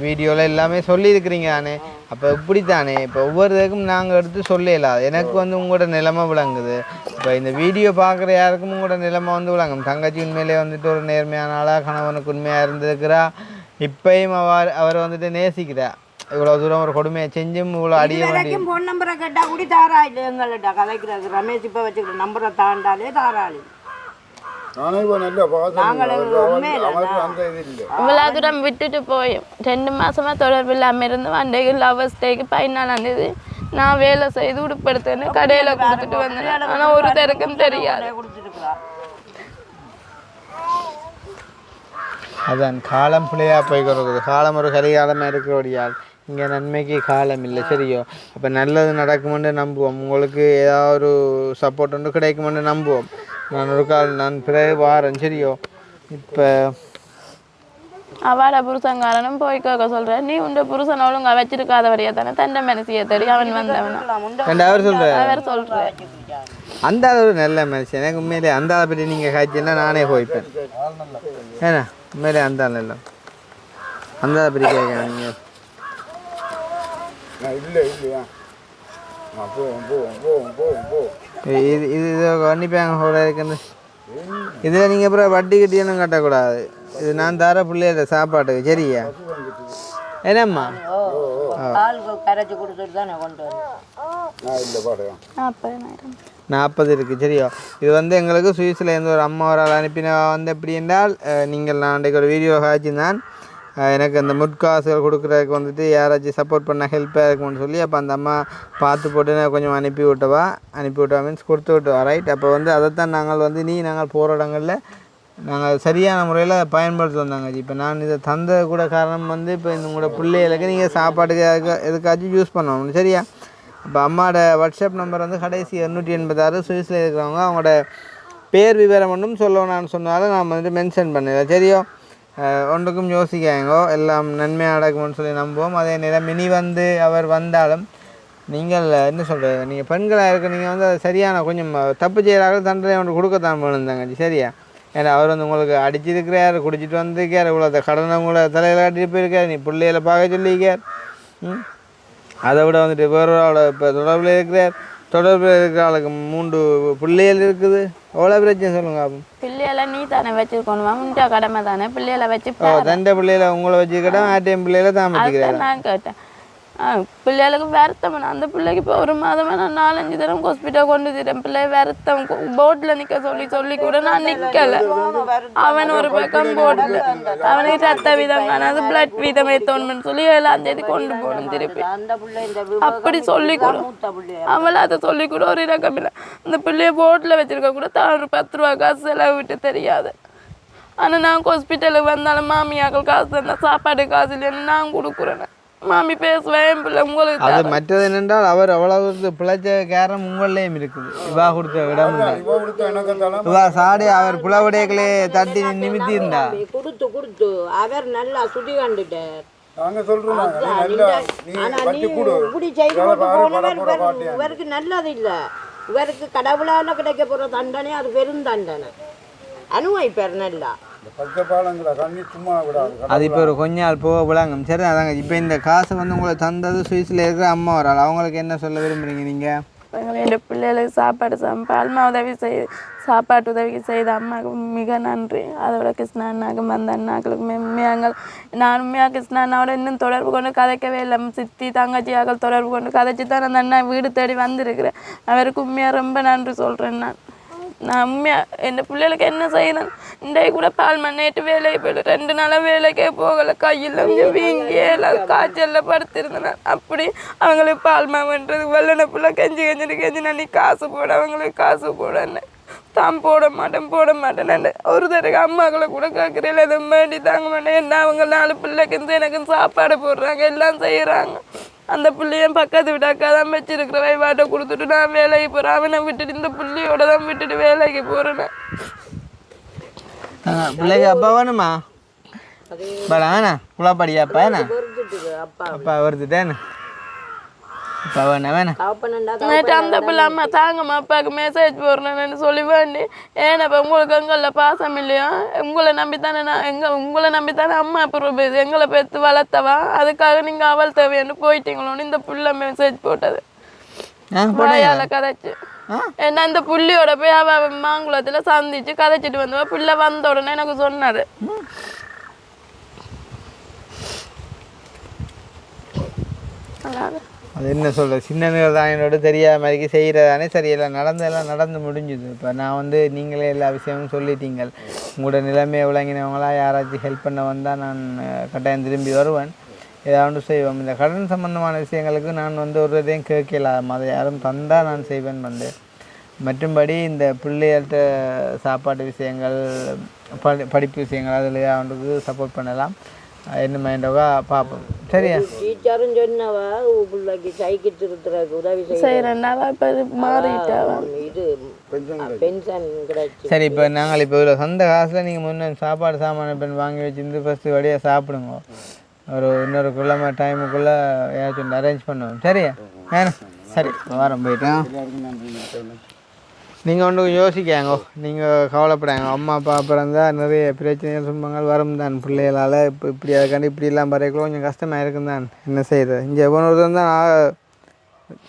வீடியோவில் எல்லாமே சொல்லியிருக்கிறீங்க தானே. அப்போ இப்படி தானே இப்போ ஒவ்வொருத்தருக்கும் நாங்கள் எடுத்து சொல்லலாம். எனக்கு வந்து உங்களோட நிலைமை விளங்குது. இப்போ இந்த வீடியோ பார்க்குற யாருக்கும் உங்களோட நிலைமை வந்து விளங்கும். தங்கச்சி உண்மையிலே வந்துட்டு ஒரு நேர்மையான ஆளாக கணவனுக்கு உண்மையாக இருந்திருக்கிறா. இப்பயும் அவர் வந்துட்டு நேசிக்கிறா. இவ்வளோ தூரம் ஒரு கொடுமையை செஞ்சும் இவ்வளோ அடிய வரைக்கும் ஃபோன் நம்பரை கேட்டால் கூட தாரா இல்லை. எங்கள்கிட்ட கதைக்கிறது ரமேஷ் இப்போ வச்சுக்கிற நம்பரை தாண்டாலே தாராளி. இவ்வளோ தூரம் விட்டுட்டு போய் 2 மாசமா தொடர்பு இல்லாமல் இருந்து அன்றைக்கு லவர்ஸ் டேக்கு 14ஆம் தேதி நான் வேலை செய்து உடுப்படுத்தேன்னு கடையில் கொடுத்துட்டு வந்தேன். ஆனால் ஒரு தருக்கும் தெரியாது. அதான் காலம் பிள்ளையாக போய் கொடுக்குது. காலம் ஒரு கரிகாலமாக இருக்கிறோடியால் இங்கே நன்மைக்கு காலம் இல்லை. சரியோ, அப்போ நல்லது நடக்குமென்று நம்புவோம். உங்களுக்கு ஏதாவது ஒரு சப்போர்ட் ஒன்று கிடைக்குமென்று நம்புவோம். நான் பிறகு வாரேன். சரியோ, இப்போ அவாட புருஷங்காரனும் போய் கேட்க சொல்கிறேன். நீ உண்ட புருஷன் ஒழுங்கா வச்சிருக்காதவரையா தானே தண்டை மனசியை தேடி அவன் வந்தவன் அவர் சொல்கிறேன். அவர் சொல்கிறேன் அந்த அளவு நல்ல மனுஷன். எனக்கு உண்மையிலே அந்த ஆளை பற்றி நீங்கள் காய்ச்சின்னா நானே போய்ப்பேன். ஏன்னா உண்மையிலே அந்த ஆள் இல்லை. அந்த ஆளை பற்றி கேட்க நீங்கள் இது கண்டிப்பாக கூட இருக்குன்னு இதில் நீங்கள் அப்புறம் வட்டி கட்டியெல்லாம் கட்டக்கூடாது. இது நான் தர பிள்ளையோட சாப்பாட்டுக்கு. சரியா? என்னம்மா கரைச்சி கொடுத்துட்டு தானே கொண்டு 40 இருக்குது. சரியா? இது வந்து எங்களுக்கு சுவிஸில் இருந்து ஒரு அம்மா ஒரு அனுப்பின வந்து எப்படி என்றால் நான் அன்றைக்கு ஒரு வீடியோ காய்ச்சிருந்தான். எனக்கு அந்த முட்காசுகள் கொடுக்குறதுக்கு வந்துட்டு யாராச்சும் சப்போர்ட் பண்ண ஹெல்ப்பாக இருக்கும்னு சொல்லி அப்போ அந்த அம்மா பார்த்து போட்டு கொஞ்சம் அனுப்பி விட்டவா மீன்ஸ் கொடுத்து விட்டவா. ரைட். அப்போ வந்து அதைத்தான் நாங்கள் வந்து நாங்கள் போகிற இடங்களில் நாங்கள் சரியான முறையில் பயன்படுத்தி வந்தாங்க. இப்போ நான் இதை தந்த கூட காரணம் வந்து இப்போ உங்களோட பிள்ளைகளுக்கு நீங்கள் சாப்பாட்டுக்கு எதுக்காச்சும் யூஸ் பண்ணணும். சரியா? இப்போ அம்மாவோட வாட்ஸ்அப் நம்பர் வந்து கடைசி 286 சுவிஸில் இருக்கிறவங்க அவங்களோட பேர் விவரம் ஒன்றும் சொல்லணும்னு சொன்னாலும் நான் வந்துட்டு மென்ஷன் பண்ணுறேன். சரியோ? ஒன்றுக்கும் யோசிக்காங்கோ, எல்லாம் நன்மையாக நடக்கும்னு சொல்லி நம்புவோம். அதே நேரம் இனி வந்து அவர் வந்தாலும் நீங்கள் என்ன சொல்கிறது, நீங்கள் பெண்களாக இருக்க நீங்கள் வந்து அது சரியான கொஞ்சம் தப்பு செய்கிறார்கள் தண்டனை ஒன்று கொடுக்கத்தான் வேணுந்தாங்க. சரியா? ஏன்னா அவர் வந்து உங்களுக்கு அடிச்சிருக்கிறார், குடிச்சிட்டு வந்திருக்கார், இவ்வளோ கடனை உங்களை தலையில் காட்டிட்டு போயிருக்கார், நீ பிள்ளைகளை பார்க்க சொல்லியிருக்கார். அதை விட வந்துட்டு வேறொரு இப்போ தொடர்பில் இருக்கிறார். தொடர்பில் இருக்கிற ஆளுக்கு 3 பிள்ளைகள் இருக்குது. எவ்வளோ பிரச்சனை சொல்லுங்க. அப்போ பிள்ளைகளை நீ தானே வச்சுருக்கணுமா? முன்டா கடமை தானே பிள்ளைகளை வச்சு. தண்டை பிள்ளைகளை உங்களை வச்சுக்கிட்டா ஆட்டியம் பிள்ளைகளை தான் வச்சுக்கிறேன். நான் கேட்டேன் பிள்ளைகளுக்கு வருத்தம். அந்த பிள்ளைக்கு இப்போ 1 மாதமே நான் 4-5 தரம் ஹாஸ்பிட்டல் கொண்டு தரேன். பிள்ளை வருத்தம் போட்டில் நிற்க சொல்லி கூட நான் நிற்கலை. அவன் ஒரு பக்கம் போட்டு அவனுக்கு ரத்த வீதம் காணாது பிளட் வீதம் ஏற்றோன்னு சொல்லி 7ஆம் தேதி கொண்டு போகணும் திருப்பி. அப்படி சொல்லி கூட அவளை அதை சொல்லி கூட ஒரு இலக்கம் இல்லை. அந்த பிள்ளைய போட்டில் வச்சிருக்க கூட ஒரு 10 ரூபா காசு செலவு விட்டு தெரியாது. ஆனால் நான் ஹாஸ்பிட்டலுக்கு வந்தாலும் மாமியாக்கள் காசு தந்தால் சாப்பாடு காசு இல்லைன்னு நான் கொடுக்குறேன். மாமி பேசுவேன் பிள்ளை உங்களுக்கு. அது மற்றது என்னென்றால் அவர் அவ்வளவு பிழைச்ச கேரம் உங்களையும் இருக்குது. இவா கொடுத்த இடம் இவா சாடி அவர் புலவுடையங்களே தட்டி நிமித்தி இருந்தா கொடுத்து அவர் நல்லா சுடி கண்டுட்டார். இவருக்கு நல்லது இல்லை. இவருக்கு கடவுளால் கிடைக்க போகிற தண்டனை அது பெரும் தண்டனை அனுபவிப்பார் நல்லா. அது இப்போ ஒரு கொஞ்ச நாள் போக விடாங்க. சரி, அதாங்க. இப்போ இந்த காசு வந்து உங்களை தந்தது சுவிஸில் இருக்கிற அம்மா வராள். அவங்களுக்கு என்ன சொல்ல விரும்புகிறீங்க நீங்கள்? எங்கள் பிள்ளைகளுக்கு சாப்பாடு பால்மா சாப்பாட்டு உதவி செய்த அம்மாவுக்கு மிக நன்றி. அதோட கிருஷ்ணா அண்ணாவுக்கு வந்த அண்ணாக்களுக்கு உண்மையாங்கள் நான் உண்மையாக கிருஷ்ணா அண்ணாவோட இன்னும் தொடர்பு கொண்டு கதைக்கவே இல்லை. சித்தி தங்கச்சியாக்கள் தொடர்பு கொண்டு கதைச்சி தான் அந்த அண்ணா வீடு தேடி வந்திருக்கிறேன். அவருக்கு உண்மையாக ரொம்ப நன்றி சொல்கிறேன். நான் உண்மையாக என் பிள்ளைகளுக்கு என்ன செய்யணும். இன்றைக்கு கூட பால்மா நேற்று வேலைக்கு போயிட்டு 2 நாளாக வேலைக்கே போகலை. கையில் வீங்கியே எல்லாம் காய்ச்சலில் படுத்திருந்தேன். அப்படி அவங்களுக்கு பால்மா பண்ணுறது வெள்ளனை பிள்ளை கெஞ்சி நான் நீ காசு போட அவங்களுக்கு காசு போடன்னு தான் போட மாட்டேன். ஒரு தடவை அம்மாக்களை கூட கேட்குறேன் எதுவும் வேண்டி தாங்க மாட்டேன். என்ன அவங்க 4 பிள்ளைக்கு எனக்கும் சாப்பாடு போடுறாங்க, எல்லாம் செய்கிறாங்க. அந்த பிள்ளையும் பக்கத்து விட்டாக்கா தான் வச்சிருக்கிற வைவாட்டை கொடுத்துட்டு நான் வேலைக்கு போகிறேன். அவனை விட்டுட்டு இந்த பிள்ளையோட தான் விட்டுட்டு வேலைக்கு போகிறேன். பிள்ளைக்கு அப்பா வேணுமா வேணா குழாப்படியா அப்பா என்ன அப்பா வருதுட்டேன்னு அப்பா வேணா நேற்று அந்த பிள்ளை அம்மா தாங்கம்மா அப்பாவுக்கு மெசேஜ் போடுறேன்னு சொல்லி வேண்டி ஏன்னா இப்போ உங்களுக்கு எங்களில் பாசம் இல்லையா உங்களை நம்பித்தானே உங்களை நம்பித்தானே அம்மா அப்புறம் எங்களை பெற்று வளர்த்தவா அதுக்காக நீங்கள் அவள் தேவையானு போயிட்டீங்களோன்னு இந்த பிள்ளை மெசேஜ் போட்டது வாயால் கதைச்சு ஏன்னா இந்த புள்ளியோட போய் அவள் மாங்குளத்தில் சந்திச்சு கதைச்சிட்டு வந்தவா பிள்ளை வந்த உடனே எனக்கு சொன்னது அது என்ன சொல்கிற சின்னங்கள் தான் என்னோட தெரியாத மாதிரிக்கு செய்கிறதானே சரியெல்லாம் நடந்து முடிஞ்சுது இப்போ நான் வந்து நீங்களே எல்லா விஷயமும் சொல்லிட்டீங்கள் உங்களோட நிலைமையை விளங்கினவங்களா யாராச்சும் ஹெல்ப் பண்ண வந்தால் நான் கட்டாயம் திரும்பி வருவேன் ஏதாவது செய்வோம் இந்த கடன் சம்பந்தமான விஷயங்களுக்கு நான் வந்து ஒரு இதையும் கேட்கலாம் அதை யாரும் தந்தால் நான் செய்வேன் வந்து மற்றும்படி இந்த பிள்ளைகள்கிட்ட சாப்பாட்டு விஷயங்கள் படிப்பு விஷயங்கள் அதில் அவனுக்கு சப்போர்ட் பண்ணலாம் என்ன மைண்டவா பார்ப்போம் சரியா டீச்சரும் சொன்னவா பிள்ளைக்கு சைக்கிள் திருத்துறதுக்கு உதவி செய்யறேன்னாவா இப்போ மாறிட்டாவா இது பென்ஷன் கிடைச்சி சரி இப்போ நாங்கள் இப்போ இவ்வளோ சொந்த காசில் நீங்கள் முன்னே சாப்பாடு சாமான பெண் வாங்கி வச்சுருந்து ஃபஸ்ட்டு வழியாக சாப்பிடுங்க ஒரு இன்னொரு குள்ளமாக டைமுக்குள்ளே ஏதாச்சும் அரேஞ்ச் பண்ணுவோம் சரியா வேணும் சரி வாரம் போயிட்டோம் நீங்கள் ஒன்று யோசிக்காங்கோ நீங்கள் கவலைப்படாங்க அம்மா அப்பா பிறந்தா நிறைய பிரச்சனைகள் துன்பங்கள் வரும் தான் பிள்ளைகளால் இப்போ இப்படி அதுக்காண்டி இப்படிலாம் பறையக்குள்ள கொஞ்சம் கஷ்டமாக இருக்கும் தான் என்ன செய்கிறது இங்கே ஒவ்வொருத்தரும் தான்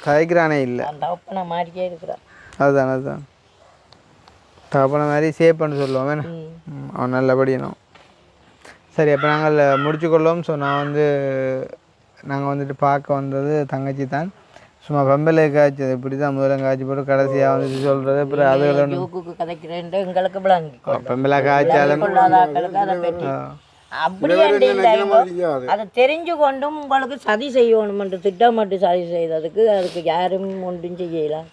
கதைக்கிறானே இல்லை தப்பனை மாறிக்கே இருக்கிறான் அதுதான் தப்பனை மாதிரி சேவ் பண்ண சொல்லுவோம் வேணும் அவன் நல்லபடியணும் சரி அப்போ நாங்கள் முடிச்சுக்கொள்வோம் ஸோ நாங்கள் வந்துட்டு பார்க்க வந்தது தங்கச்சி தான் சும்மா பம்பலை காய்ச்சது இப்படி தான் முதல்ல காய்ச்சி போட்டு கடைசியாக வந்துட்டு சொல்கிறது அப்புறம் அது கதைக்கிறேன் எங்களுக்கு விளங்கி பம்பலை காய்ச்சாலும் அப்படியே அதை தெரிஞ்சு கொண்டும் உங்களுக்கு சதி செய்யணுமென்று திட்டமிட்டு சதி செய்ததுக்கு அதுக்கு யாரும் ஒன்றும் செய்யலாம்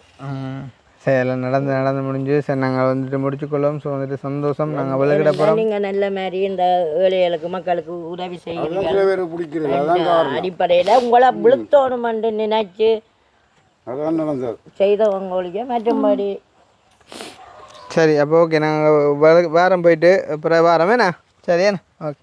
சரி எல்லாம் நடந்து முடிஞ்சு சரி நாங்கள் வந்துட்டு முடிச்சுக்கொள்வோம் ஸோ வந்துட்டு சந்தோஷம் நாங்கள் விலகிட போகிறோம் நீங்கள் நல்ல மாதிரி இந்த ஏழைகளுக்கு மக்களுக்கு உதவி செய்கிறீங்க அடிப்படையில் உங்களை விழுத்தோணுமென்று நினைச்சு செய்தவங்களுக்கு மற்றபடி சரி அப்போ ஓகே நாங்கள் வாரம் போயிட்டு அப்புறம் வாரம் வேணா சரியாண்ணா ஓகே